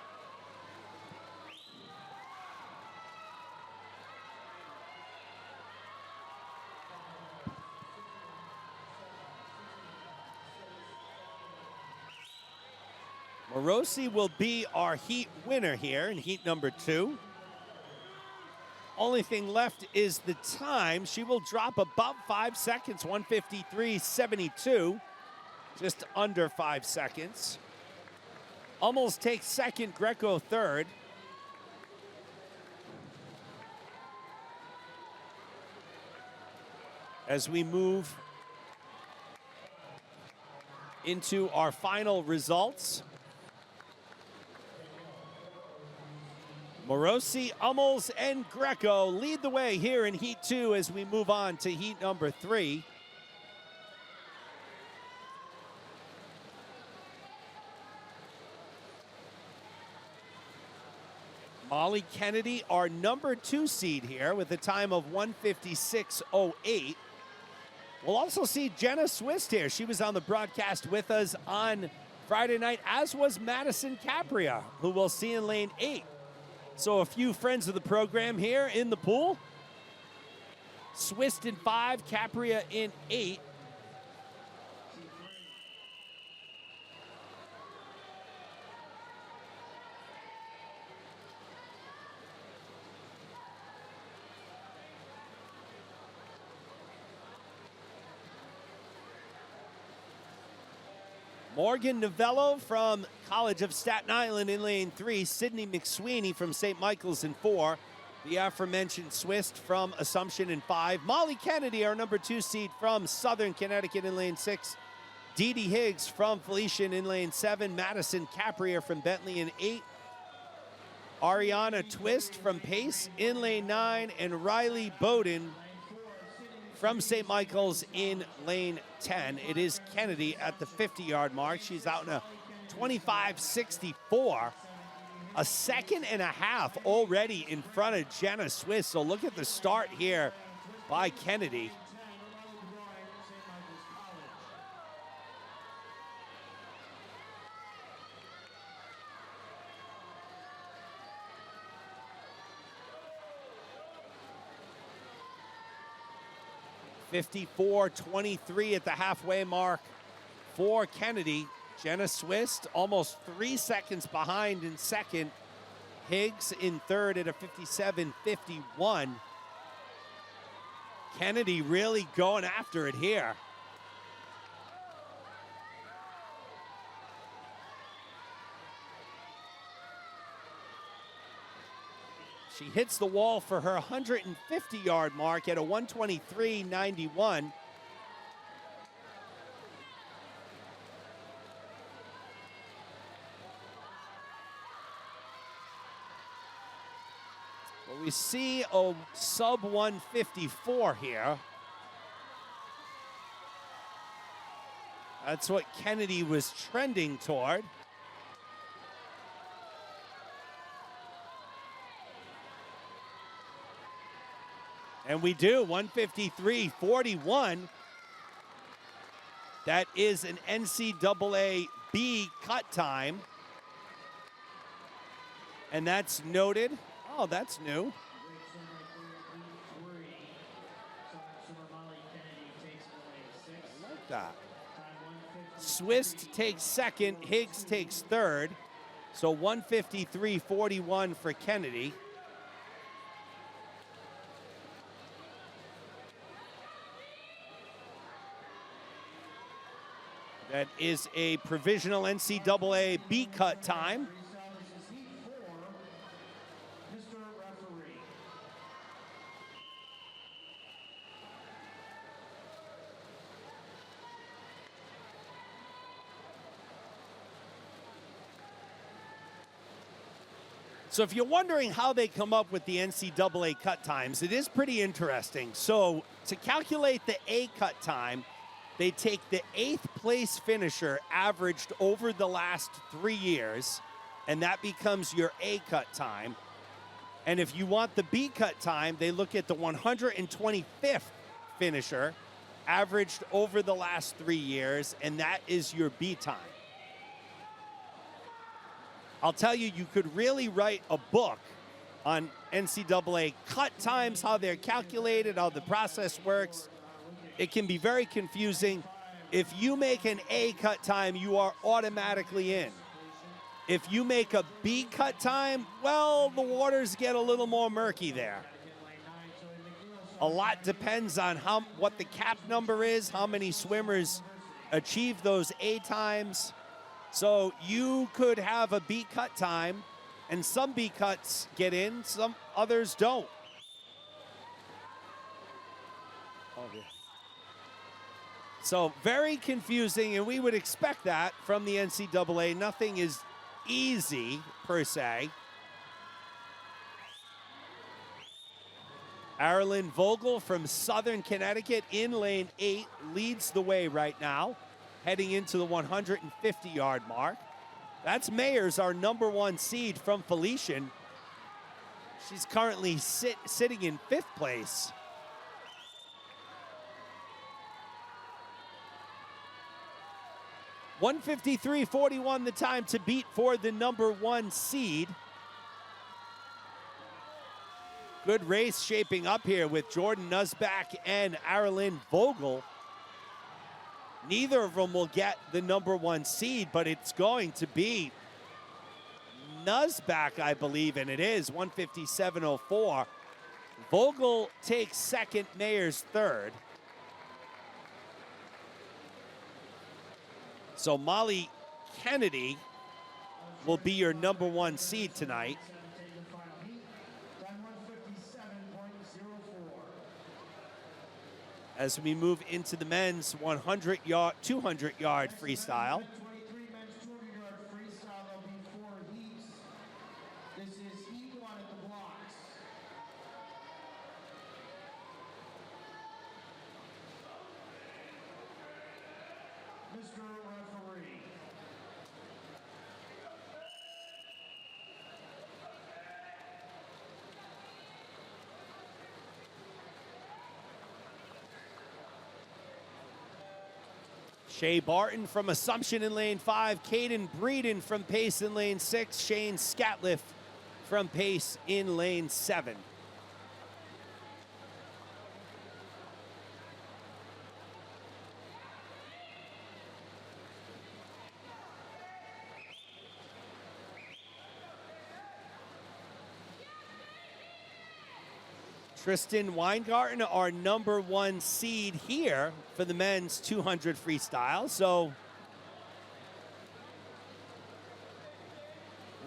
Morosi will be our heat winner here in heat number 2. Only thing left is the time. She will drop about 5 seconds, 1:53.72, just under 5 seconds. Hummels takes second, Greco third. As we move into our final results. Morosi, Hummels, and Greco lead the way here in heat 2 as we move on to heat number 3. Molly Kennedy, our number 2 seed here with a time of 1:56.08. We'll also see Jenna Swiss here. She was on the broadcast with us on Friday night, as was Madison Capria, who we'll see in lane 8. So a few friends of the program here in the pool. Swiss in 5, Capria in 8. Morgan Novello from College of Staten Island in lane 3. Sydney McSweeney from St. Michael's in 4. The aforementioned Swiss from Assumption in 5. Molly Kennedy, our number 2 seed from Southern Connecticut in lane 6. Dee Dee Higgs from Felician in lane 7. Madison Caprier from Bentley in 8. Ariana Twist from Pace in lane 9. And Riley Bowden from St. Michael's in lane 10. It is Kennedy at the 50-yard mark. She's out in a 25.64. A second and a half already in front of Jenna Swiss. So look at the start here by Kennedy. (54.23) at the halfway mark for Kennedy. Jenna Swiss almost 3 seconds behind in second. Higgs in third at a 57.51. Kennedy really going after it here. She hits the wall for her 150-yard mark at a 123.91. Well, we see a sub 154 here. That's what Kennedy was trending toward. And we do, 153.41. That is an NCAA B cut time. And that's noted. Oh, that's new. I like that. Swiss takes second, Higgs takes third. So 153.41 for Kennedy. That is a provisional NCAA B cut time. So if you're wondering how they come up with the NCAA cut times, it is pretty interesting. So to calculate the A cut time, they take the 8th place finisher averaged over the last 3 years, and that becomes your A cut time. And if you want the B cut time, they look at the 125th finisher averaged over the last 3 years, and that is your B time. I'll tell you, you could really write a book on NCAA cut times, how they're calculated, how the process works. It can be very confusing. If you make an A cut time, you are automatically in. If you make a B cut time, well, the waters get a little more murky there. A lot depends on what the cap number is, how many swimmers achieve those A times. So you could have a B cut time, and some B cuts get in, some others don't. Oh, yeah. So very confusing, and we would expect that from the NCAA. Nothing is easy, per se. Arilyn Vogel from Southern Connecticut in lane 8 leads the way right now, heading into the 150-yard mark. That's Mayers, our #1 seed from Felician. She's currently sitting in 5th place. (153.41) the time to beat for the #1 seed. Good race shaping up here with Jordan Nusback and Arilyn Vogel. Neither of them will get the #1 seed, but it's going to be Nusback, I believe, and it is 157.04. Vogel takes second, Mayers third. So Molly Kennedy will be your #1 seed tonight. as we move into the men's 200-yard freestyle. 23 men's 200-yard freestyle. There'll be 4 heats. This is heat 1 at the blocks. Mr. Referee. Shea Barton from Assumption in lane 5. Caden Breeden from Pace in lane 6. Shane Scatliff from Pace in lane 7. Tristan Weingarten, our number 1 seed here for the men's 200 freestyle. So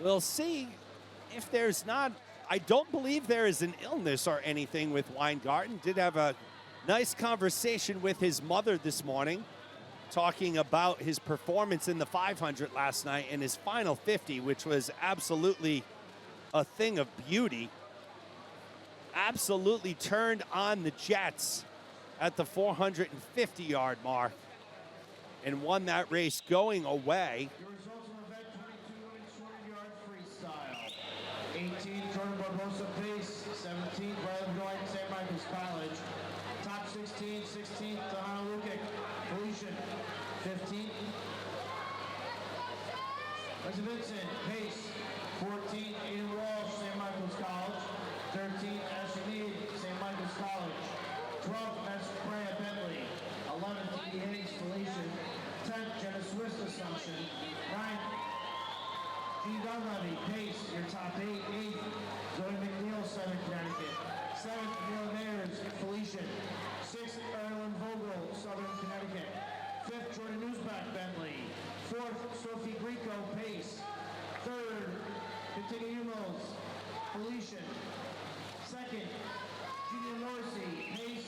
we'll see if there's not, I don't believe there is an illness or anything with Weingarten. Did have a nice conversation with his mother this morning, talking about his performance in the 500 last night and his final 50, which was absolutely a thing of beauty. Absolutely turned on the Jets at the 450-yard mark and won that race going away. Your results from event 22 men's 200-yard freestyle. 18, Jordan Barbosa Pace. 17, Bradley Dwight, St. Michael's College. Top 16, 16th, Donna Lukic, Felician. 15th, West Vincent, Pace. 14th, Aiden Walsh, St. Michael's College. 13th, Ashley Mead, St. Michael's College. 12th, Max Freya Bentley. 11th, Edie Hayes, Felician. 10th, Jenna Swiss, Assumption. 9th, G. Dunleavy, Pace, your top 8. 8th, Zoe McNeil, Southern Connecticut. 7th, Neil Mayers, Felician. 6th, Erlen Vogel, Southern Connecticut. 5th, Jordan Newsback, Bentley. 4th, Sophie Greco, Pace. 3rd, Katina Humos, Felician. 2nd, Junior Morrissey, Pace.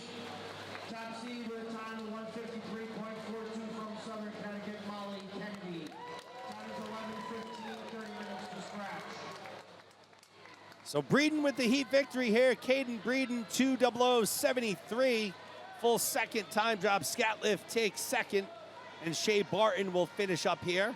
Top seed with a time of 153.42 from Southern Connecticut, Molly Kennedy. Time is 11:15, 30 minutes to scratch. So Breeden with the heat victory here. Caden Breeden, 2:00.73. Full second time job. Scatliff takes second, and Shea Barton will finish up here.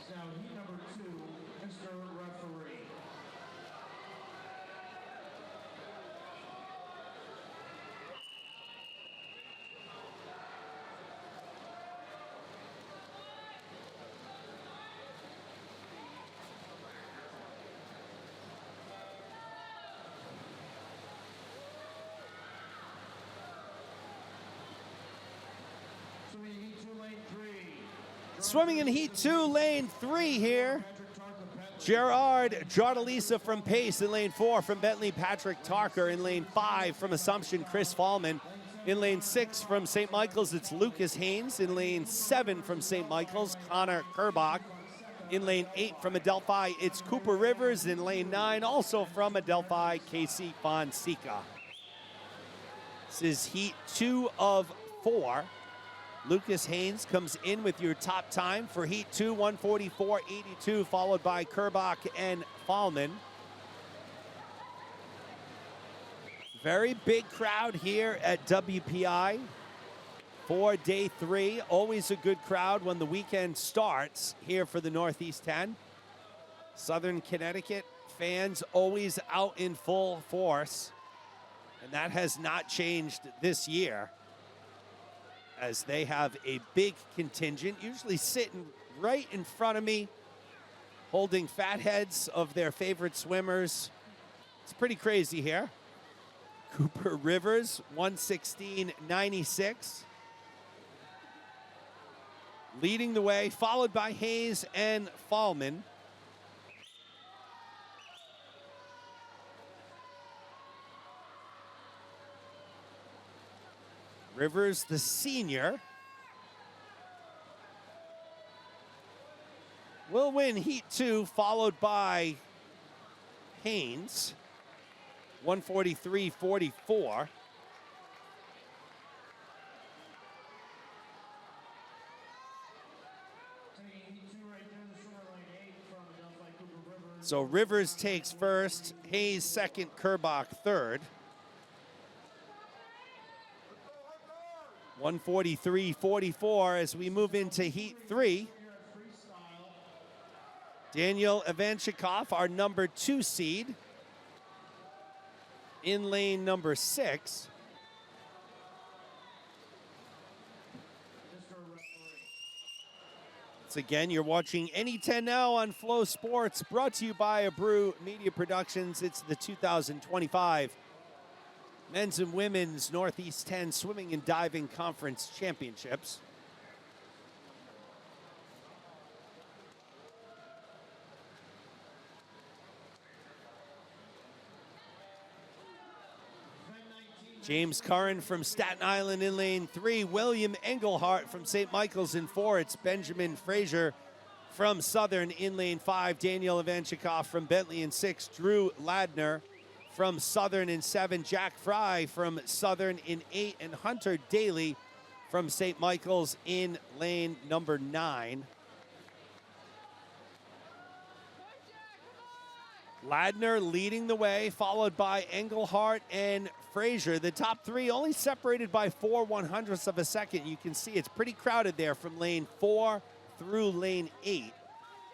Now, heat number 2, Mr. Referee. Swimming heat 2, lane 3. Swimming in heat 2, lane 3 here. Gerard Jardalisa from Pace in lane 4. From Bentley, Patrick Tarker. In lane 5 from Assumption, Chris Fallman. In lane 6 from St. Michael's, it's Lucas Haynes. In lane 7 from St. Michael's, Connor Kerbach. In lane 8 from Adelphi, it's Cooper Rivers. In lane 9, also from Adelphi, Casey Fonseca. This is heat 2 of 4. Lucas Haynes comes in with your top time for heat 2, 1:44.82, followed by Kerbach and Fallman. Very big crowd here at WPI for day 3. Always a good crowd when the weekend starts here for the Northeast 10. Southern Connecticut fans always out in full force, and that has not changed this year, as they have a big contingent, usually sitting right in front of me, holding fat heads of their favorite swimmers. It's pretty crazy here. Cooper Rivers, 116.96. Leading the way, followed by Hayes and Fallman. Rivers, the senior, will win Heat 2, followed by Haynes, 143.44. So Rivers takes first, Hayes second, Kerbach third. 143.44 as we move into Heat 3. Daniel Ivanchikov, our number 2 seed, in lane number 6. Once again, you're watching NE10 now on Flow Sports, brought to you by Abreu Media Productions. It's the 2025 Men's and Women's Northeast 10 Swimming and Diving Conference Championships. James Curran from Staten Island in lane 3. William Engelhart from St. Michael's in 4. It's Benjamin Frazier from Southern in lane 5. Daniel Ivanchikov from Bentley in 6. Drew Ladner from Southern in 7. Jack Fry from Southern in 8. And Hunter Daly from St. Michael's in lane number 9. Ladner leading the way, followed by Engelhart and Frazier. The top 3 only separated by 4/100ths of a second. You can see it's pretty crowded there from lane 4 through lane 8.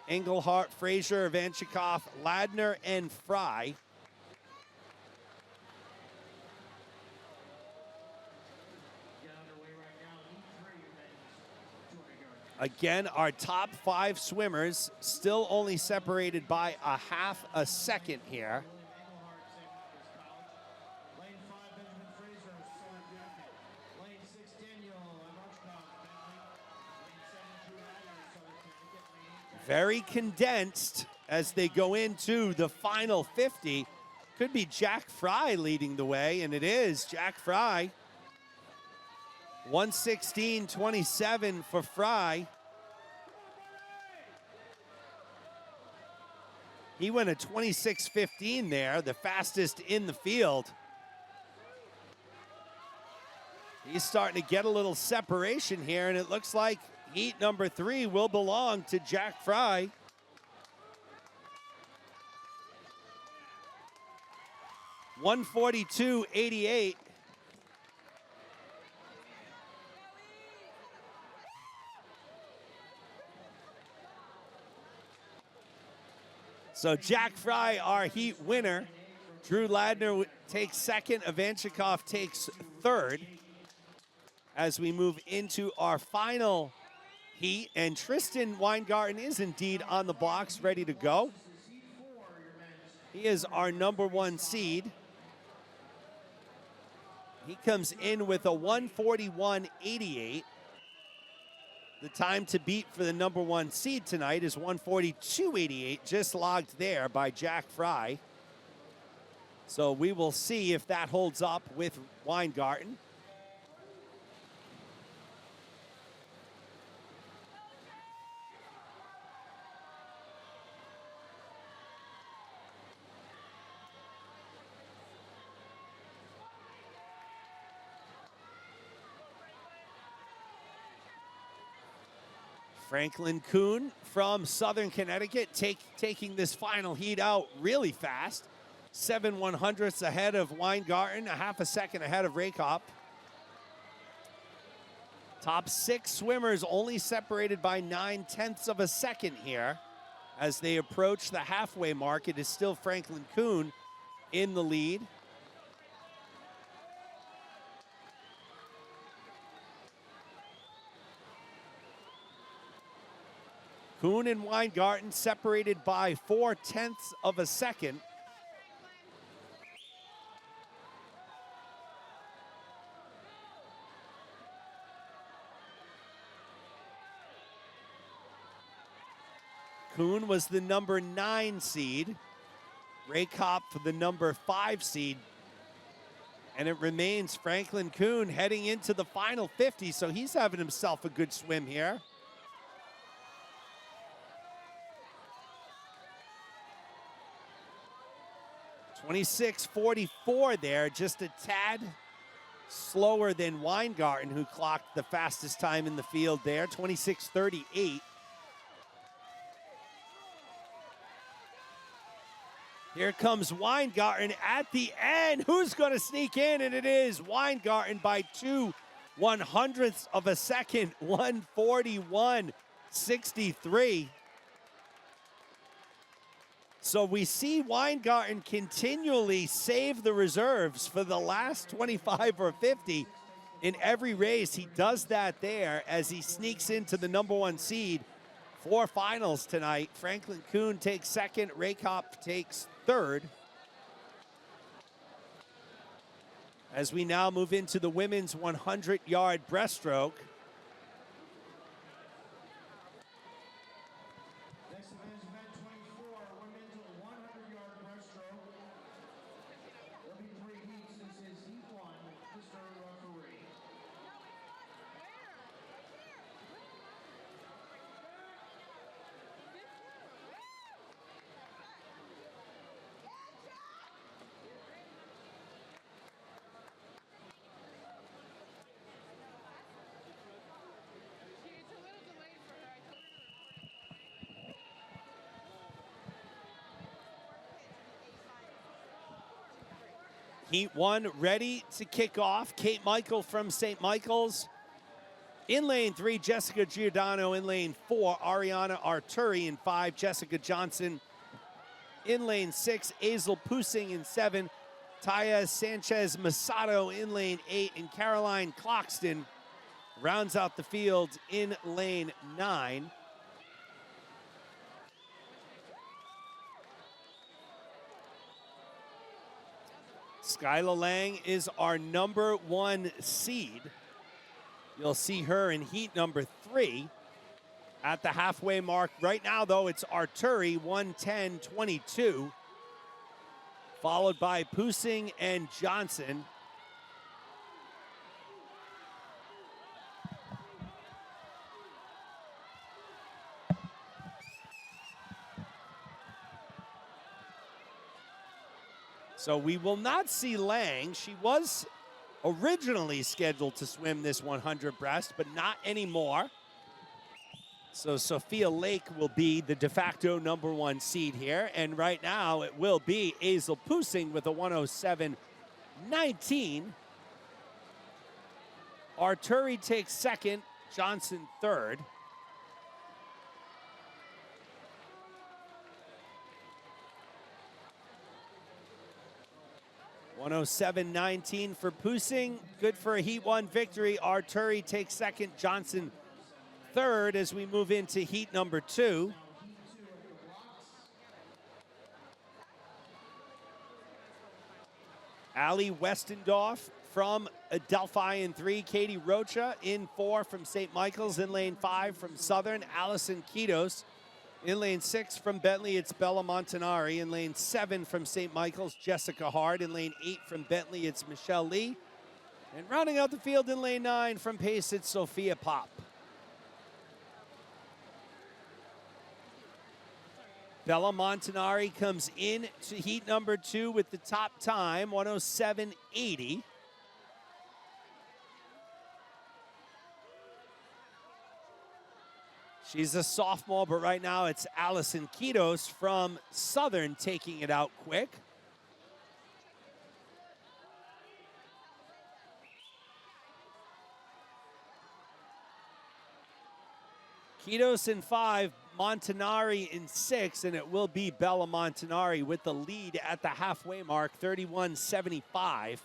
Engelhart, Frazier, Ivanchikov, Ladner, and Fry. Again, our top 5 swimmers still only separated by a half a second here. Very condensed as they go into the final 50. Could be Jack Fry leading the way, and it is Jack Fry. 116.27 for Fry. He went a 26.15 there, the fastest in the field. He's starting to get a little separation here, and it looks like heat number 3 will belong to Jack Fry. $142.88. So Jack Fry, our heat winner. Drew Ladner takes second. Ivanchikov takes third. As we move into our final heat, and Tristan Weingarten is indeed on the blocks, ready to go. He is our number 1 seed. He comes in with a 141.88. The time to beat for the number 1 seed tonight is 142.88, just logged there by Jack Fry. So we will see if that holds up with Weingarten. Franklin Kuhn from Southern Connecticut taking this final heat out really fast. 7/100ths ahead of Weingarten, a half a second ahead of Rakopp. Top 6 swimmers only separated by 9/10ths of a second here. As they approach the halfway mark, it is still Franklin Kuhn in the lead. Kuhn and Weingarten separated by 0.4 of a second. Kuhn was the number 9 seed. Raykop for the number 5 seed. And it remains Franklin Kuhn heading into the final 50, so he's having himself a good swim here. .26.44 there, just a tad slower than Weingarten, who clocked the fastest time in the field there, 26.38. Here comes Weingarten at the end. Who's going to sneak in? And it is Weingarten by 0.02 of a second, 141.63. So we see Weingarten continually save the reserves for the last 25 or 50 in every race. He does that there as he sneaks into the number 1 seed for finals tonight. Franklin Kuhn takes second. Raykop takes third. As we now move into the women's 100-yard breaststroke. Next event is event 24, women's 100-yard breaststroke. There'll be 3 heats. This is heat 1, Mr. Referee. Heat 1 ready to kick off. Kate Michael from St. Michael's. In lane 3, Jessica Giordano. In lane 4, Ariana Arturi. In 5, Jessica Johnson. In lane 6, Azel Pusing. In 7, Taya Sanchez Masato. In lane 8, and Caroline Cloxton rounds out the field in lane 9. Skyla Lang is our number 1 seed. You'll see her in heat number 3 at the halfway mark. Right now, though, it's Arturi, 110.22, followed by Pusing and Johnson. So we will not see Lang. She was originally scheduled to swim this 100 breast, but not anymore. So Sophia Lake will be the de facto number 1 seed here. And right now it will be Azel Pusing with a 107.19. Arturi takes second, Johnson third. .107.19 for Pusing. Good for a Heat 1 victory. Arturi takes second. Johnson third as we move into Heat number 2. Allie Westendorf from Adelphi in 3. Katie Rocha in 4 from St. Michael's. In lane 5 from Southern, Allison Kitos. In lane 6 from Bentley, it's Bella Montanari. In lane 7 from St. Michael's, Jessica Hard. In lane 8 from Bentley, it's Michelle Lee. And rounding out the field in lane 9 from Pace, it's Sophia Pop. Bella Montanari comes in to heat number 2 with the top time, 107.80. She's a sophomore, but right now it's Allison Kitos from Southern taking it out quick. Kitos in 5, Montanari in 6, and it will be Bella Montanari with the lead at the halfway mark, 31.75.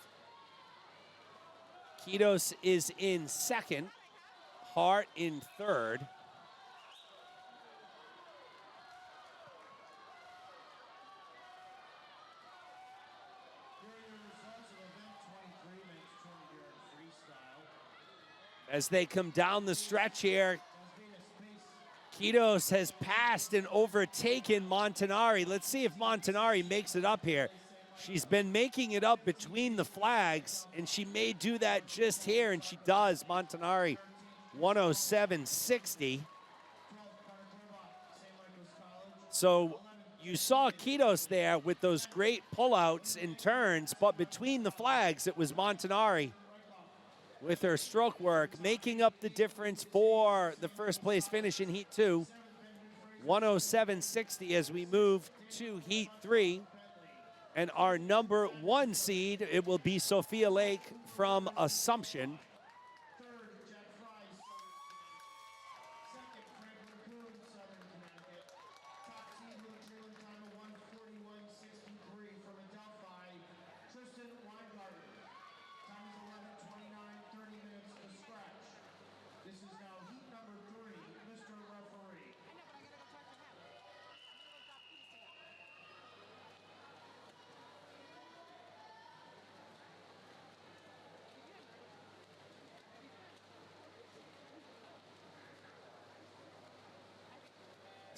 Kitos is in 2nd, Hart in 3rd. As they come down the stretch here, Kitos has passed and overtaken Montanari. Let's see if Montanari makes it up here. She's been making it up between the flags, and she may do that just here, and she does. Montanari, 107.60. So you saw Kitos there with those great pullouts and turns, but between the flags, it was Montanari with her stroke work, making up the difference for the first place finish in Heat 2. 107.60 as we move to Heat 3. And our number 1 seed, it will be Sophia Lake from Assumption.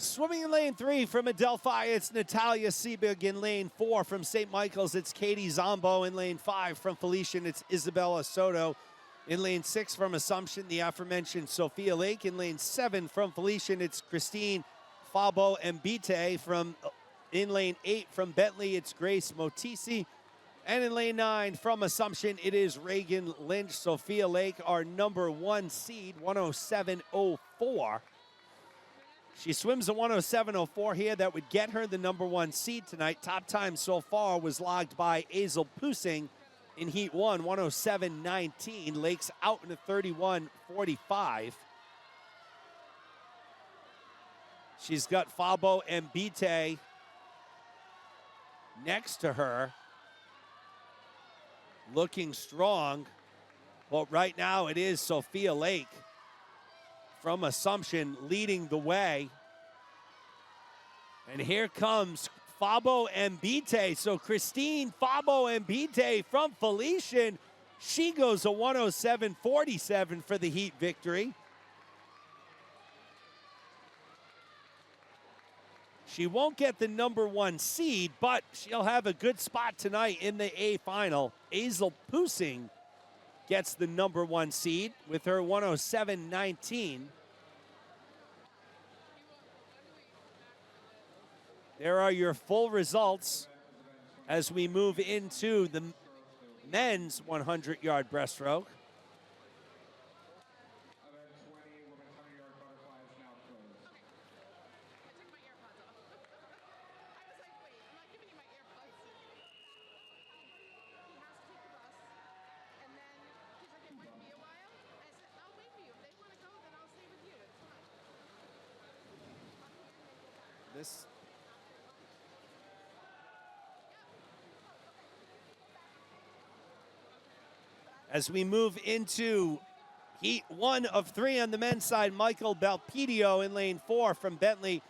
Swimming in lane 3 from Adelphi, it's Natalia Siebig. In lane 4 from St. Michael's, it's Katie Zombo. In lane 5 from Felician, it's Isabella Soto. In lane 6 from Assumption, the aforementioned Sophia Lake. In lane 7 from Felician, it's Christine Fabo Mbite. In lane 8 from Bentley, it's Grace Motisi. And in lane 9 from Assumption, it is Reagan Lynch. Sophia Lake, our number 1 seed, 107.04. She swims a 107.04 here. That would get her the number 1 seed tonight. Top time so far was logged by Azel Pusing in Heat 1, 107.19. Lake's out in a 31.45. She's got Fabo Mbite next to her, looking strong. But right now it is Sophia Lake from Assumption leading the way. And here comes Fabo Mbite. So Christine Fabo Mbite from Felician. She goes a 107.47 for the Heat victory. She won't get the number 1 seed, but she'll have a good spot tonight in the A final. Azel Pusing gets the number 1 seed with her 107.19. There are your full results as we move into the men's 100-yard breaststroke. As we move into Heat 1 of 3 on the men's side, Michael Belpedio in lane 4 from Bentley.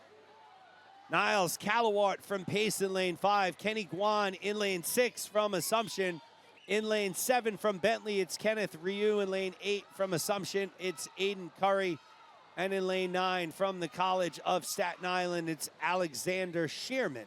Niles Calawart from Pace in lane 5. Kenny Guan in lane 6 from Assumption. In lane 7 from Bentley, it's Kenneth Ryu. In lane 8 from Assumption, it's Aiden Curry. And in lane 9 from the College of Staten Island, it's Alexander Shearman.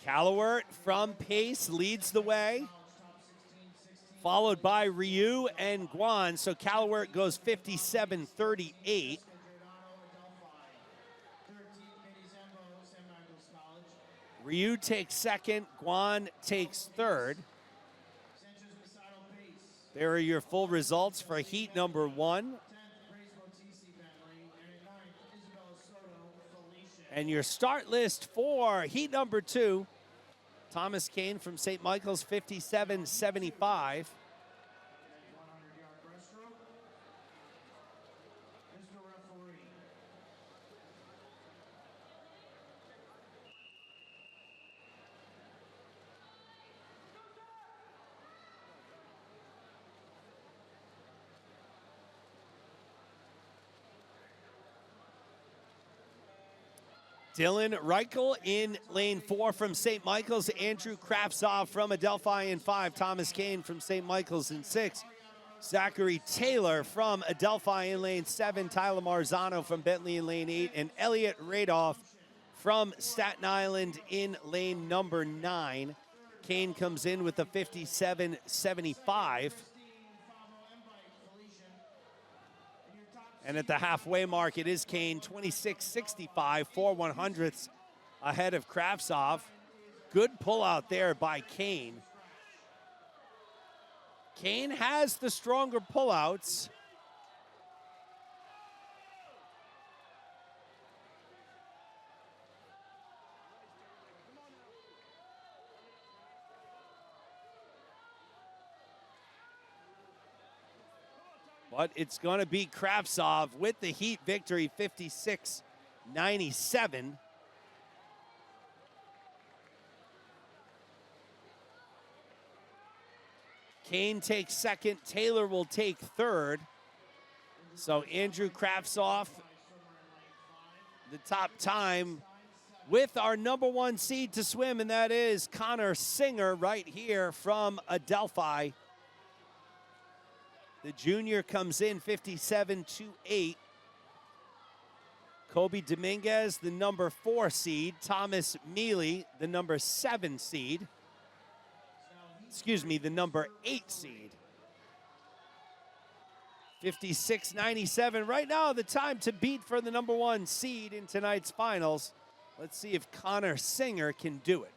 Calawart from Pace leads the way, followed by Ryu and Guan. So Calawart goes 57.38. Ryu takes second, Guan takes third. There are your full results for Heat number 1. And your start list for Heat number 2, Thomas Kane from St. Michael's, 57.75. Dylan Reichel in lane 4 from St. Michael's. Andrew Kraftsov from Adelphi in 5. Thomas Kane from St. Michael's in 6. Zachary Taylor from Adelphi in lane 7. Tyler Marzano from Bentley in lane 8. And Elliot Radoff from Staten Island in lane number 9. Kane comes in with a 57.75. And at the halfway mark, it is Kane, 26.65, 4 100ths ahead of Kraftsov. Good pullout there by Kane. Kane has the stronger pullouts. But it's going to be Kraftsov with the heat victory, 56.97. Kane takes second. Taylor will take third. So Andrew Kraftsov, the top time with our number 1 seed to swim, and that is Connor Singer right here from Adelphi. The junior comes in 57.28. Kobe Dominguez, the number 4 seed. Thomas Mealy, the number 7 seed. Excuse me, the number 8 seed. 56.97. Right now, the time to beat for the number 1 seed in tonight's finals. Let's see if Connor Singer can do it.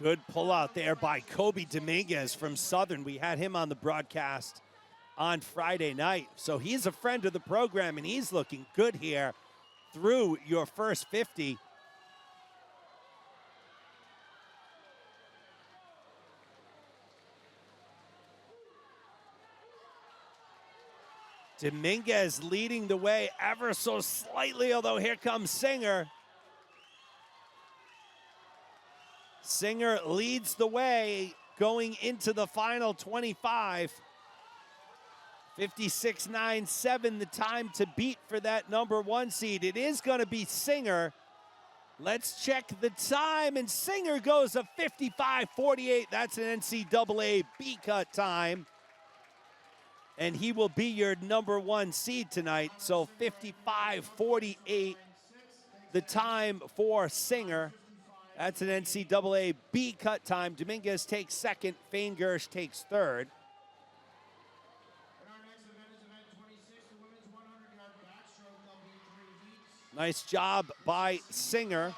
Good pullout there by Kobe Dominguez from Southern. We had him on the broadcast on Friday night. So he's a friend of the program, and he's looking good here through your first 50. Dominguez leading the way ever so slightly, although here comes Singer. Singer leads the way going into the final 25. 56.97, the time to beat for that number 1 seed. It is going to be Singer. Let's check the time, and Singer goes a 55.48. That's an NCAA B-cut time. And he will be your number 1 seed tonight. So 55.48, the time for Singer. That's an NCAA B-cut time. Dominguez takes second. Fane Gersh takes third. Nice job by Singer.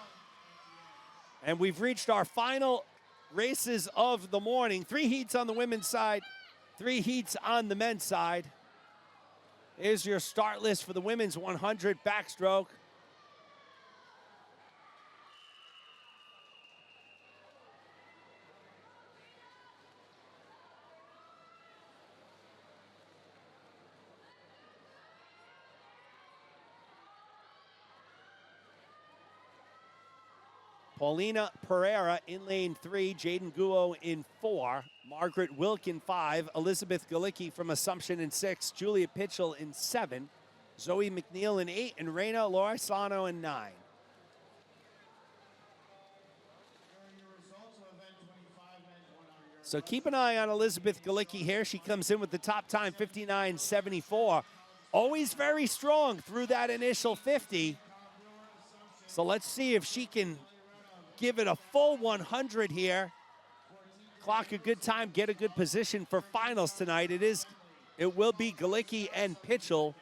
And we've reached our final races of the morning. 3 heats on the women's side, 3 heats on the men's side. Here's your start list for the women's 100 backstroke. Paulina Pereira in lane 3, Jaden Guo in 4, Margaret Wilk in 5, Elizabeth Galicki from Assumption in 6, Julia Pitchell in 7, Zoe McNeil in 8, and Reina Lorisano in 9. So keep an eye on Elizabeth Galicki here. She comes in with the top time, 59.74. Always very strong through that initial 50. So let's see if she can give it a full 100 here. Clock a good time, get a good position for finals tonight. It will be Galicki and Pitchell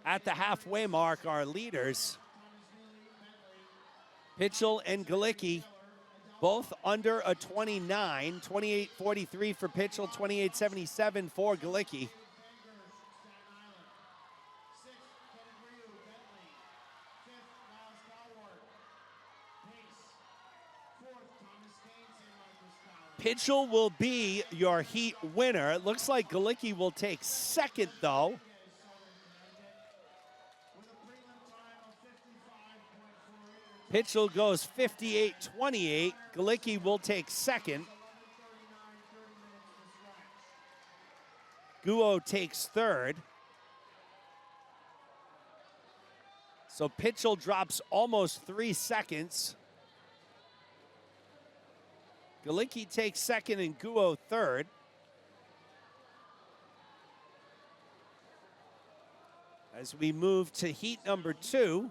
at the halfway mark, our leaders. Pitchell and Galicki both under a 29, 28.43 for Pitchell, 28.77 for Galicki. Pitchell will be your heat winner. It looks like Galicki will take second, though. Pitchell goes 58-28. Galicki will take second. Guo takes third. So Pitchell drops almost 3 seconds. Galicki takes second and Guo third. As we move to heat number 2.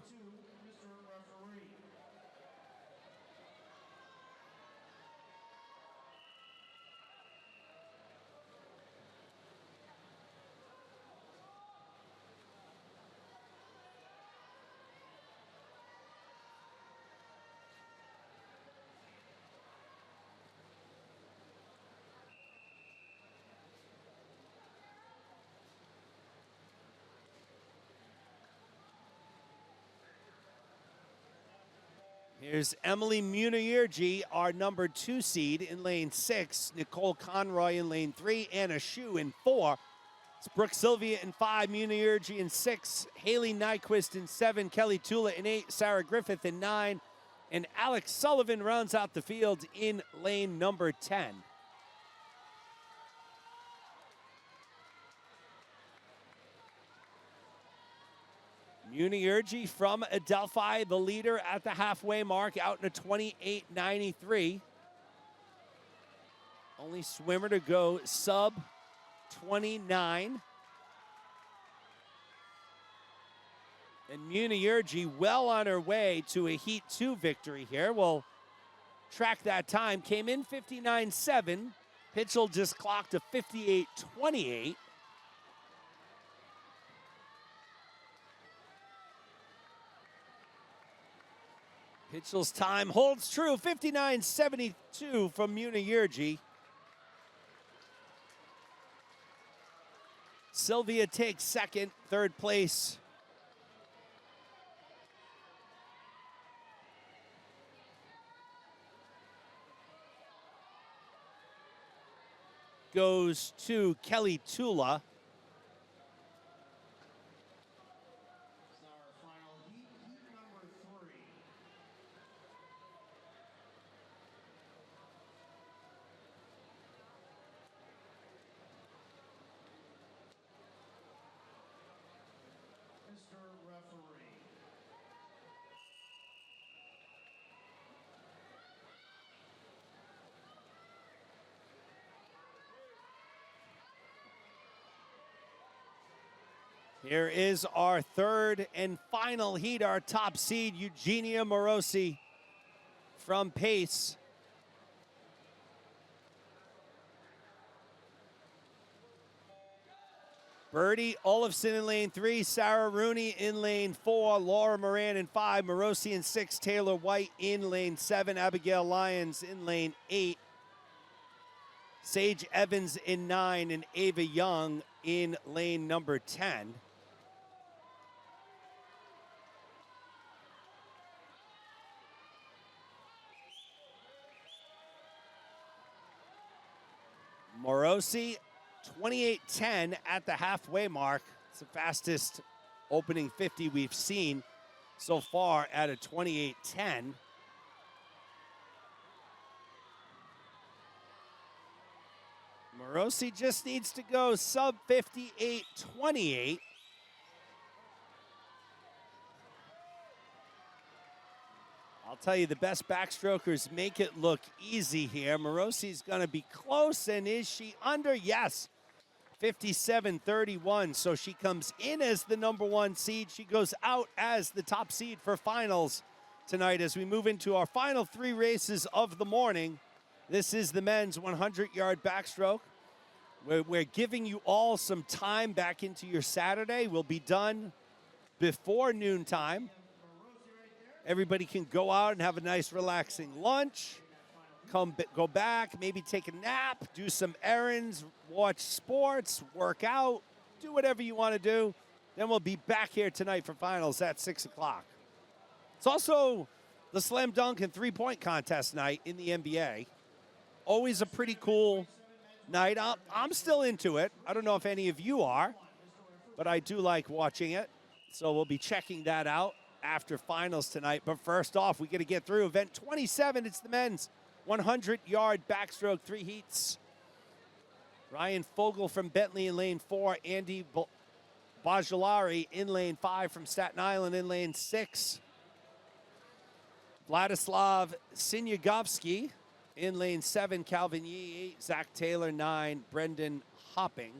Here's Emily Munierji, our number 2 seed in lane 6. Nicole Conroy in lane 3. Anna Shu in 4. It's Brooke Sylvia in 5. Munierji in 6. Haley Nyquist in 7. Kelly Tula in 8. Sarah Griffith in 9. And Alex Sullivan rounds out the field in lane number 10. Munierji from Adelphi, the leader at the halfway mark, out in a 28.93. Only swimmer to go sub 29. And Munierji well on her way to a Heat 2 victory here. We'll track that time. Came in 59.7. Pitchell just clocked a 58.28. Pitchell's time holds true, 59.72 from Munierji. Sylvia takes second, third place. Goes to Kelly Tula. Here is our third and final heat, our top seed, Eugenia Morosi from Pace. Birdie Olafson in lane 3, Sarah Rooney in lane 4, Laura Moran in 5, Morosi in 6, Taylor White in lane 7, Abigail Lyons in lane 8, Sage Evans in 9, and Ava Young in lane number 10. Morosi, 28.10 at the halfway mark. It's the fastest opening 50 we've seen so far at a 28.10. Morosi just needs to go sub 58.28. I'll tell you, the best backstrokers make it look easy here. Morosi's going to be close, and is she under? Yes, 57.31. So she comes in as the number 1 seed. She goes out as the top seed for finals tonight as we move into our final 3 races of the morning. This is the men's 100-yard backstroke. We're giving you all some time back into your Saturday. We'll be done before noontime. Everybody can go out and have a nice relaxing lunch, go back, maybe take a nap, do some errands, watch sports, work out, do whatever you want to do. Then we'll be back here tonight for finals at 6 o'clock. It's also the slam dunk and three-point contest night in the NBA. Always a pretty cool night. I'm still into it. I don't know if any of you are, but I do like watching it. So we'll be checking that out after finals tonight. But first off, we got to get through event 27. It's the men's 100-yard backstroke, 3 heats. Ryan Fogel from Bentley in lane 4. Andy Bajalari in lane 5 from Staten Island in lane 6. Vladislav Sinyagovsky in lane 7. Calvin Yee 8. Zach Taylor 9. Brendan Hopping.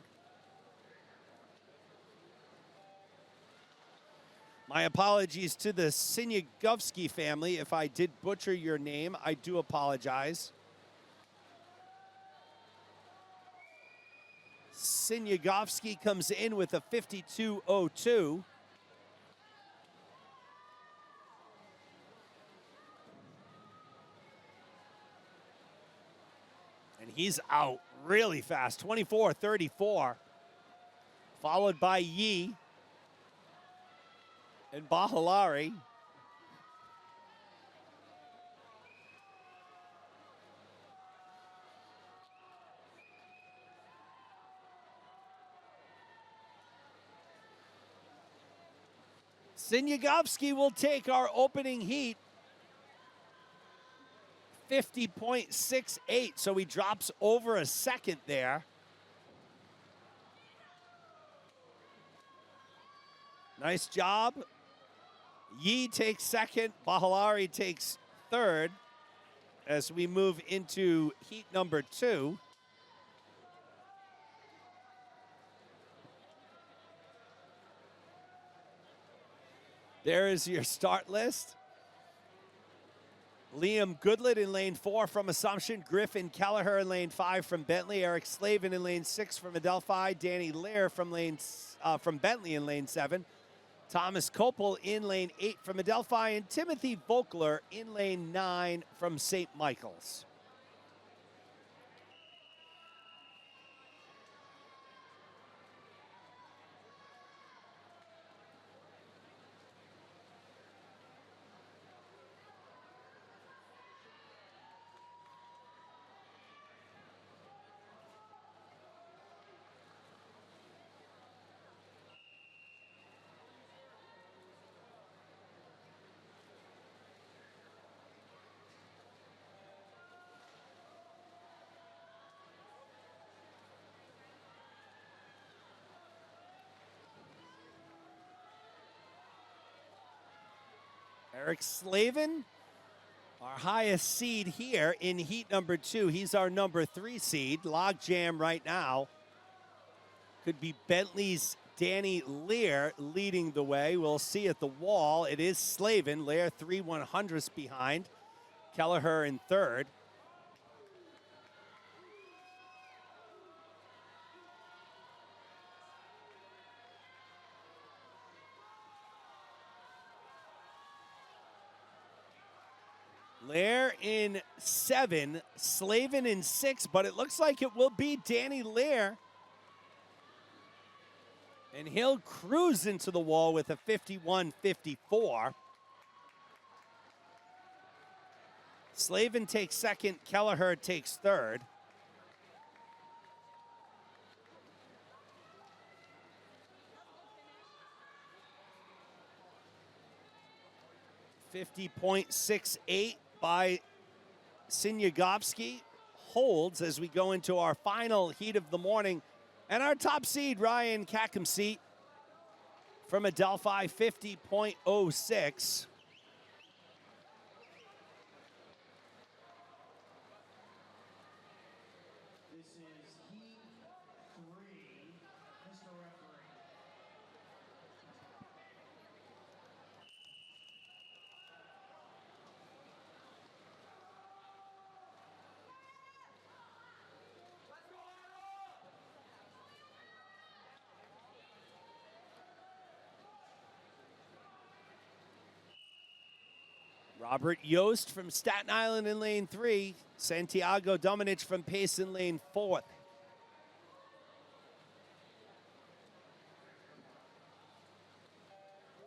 My apologies to the Sinyagovsky family. If I did butcher your name, I do apologize. Sinyagovsky comes in with a 52.02. And he's out really fast, 24.34. Followed by Yee and Bahalari. Sinyagovsky will take our opening heat, 50.68, so he drops over a second there. Nice job. Yee takes second, Bahalari takes third as we move into heat number 2. There is your start list. Liam Goodlett in lane 4 from Assumption. Griffin Kelleher in lane 5 from Bentley. Eric Slavin in lane 6 from Adelphi. Danny Lear from Bentley in lane 7. Thomas Kopel in lane 8 from Adelphi. And Timothy Vogler in lane 9 from St. Michael's. Eric Slavin, our highest seed here in heat number 2. He's our number 3 seed. Logjam right now. Could be Bentley's Danny Lear leading the way. We'll see at the wall. It is Slavin. Lear 3/100ths behind. Kelleher in third. Lear in 7, Slavin in 6, but it looks like it will be Danny Lear. And he'll cruise into the wall with a 51.54. Slavin takes second, Kelleher takes third. .68 by Sinyagovsky holds as we go into our final heat of the morning. And our top seed, Ryan Kakamseet from Adelphi, 50.06. This is heat 3, Mr. Referee. Robert Yost from Staten Island in lane 3. Santiago Domenech from Pace in lane 4.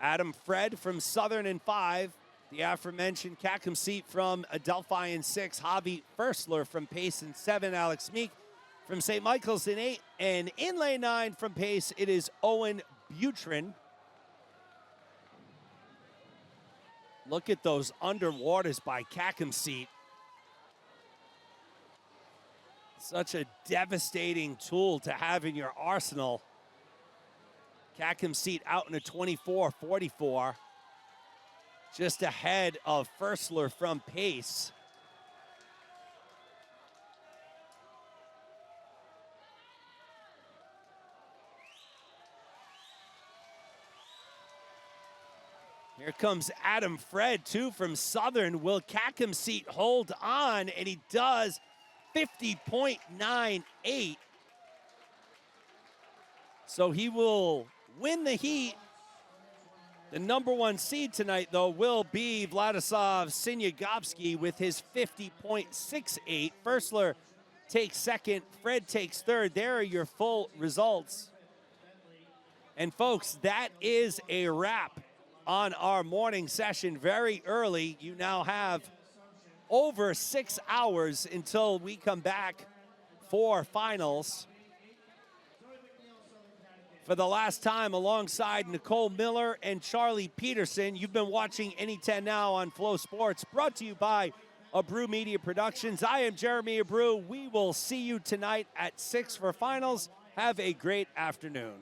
Adam Fred from Southern in 5. The aforementioned Kakamseet from Adelphi in 6. Javi Fersler from Pace in 7. Alex Meek from St. Michael's in 8. And in lane 9 from Pace, it is Owen Butrin. Look at those underwaters by Kakamseat. Such a devastating tool to have in your arsenal. Kakamseat out in a 24-44. Just ahead of Firstler from pace. Here comes Adam Fred, too, from Southern. Will Kakamseat hold on? And he does. 50.98. So he will win the heat. The number one seed tonight, though, will be Vladislav Sinyagopsky with his 50.68. Firstler takes second. Fred takes third. There are your full results. And, folks, that is a wrap on our morning session very early. You now have over 6 hours until we come back for finals. For the last time, alongside Nicole Miller and Charlie Peterson, you've been watching NE10 Now on Flow Sports, brought to you by Abreu Media Productions. I am Jeremy Abreu. We will see you tonight at 6 for finals. Have a great afternoon.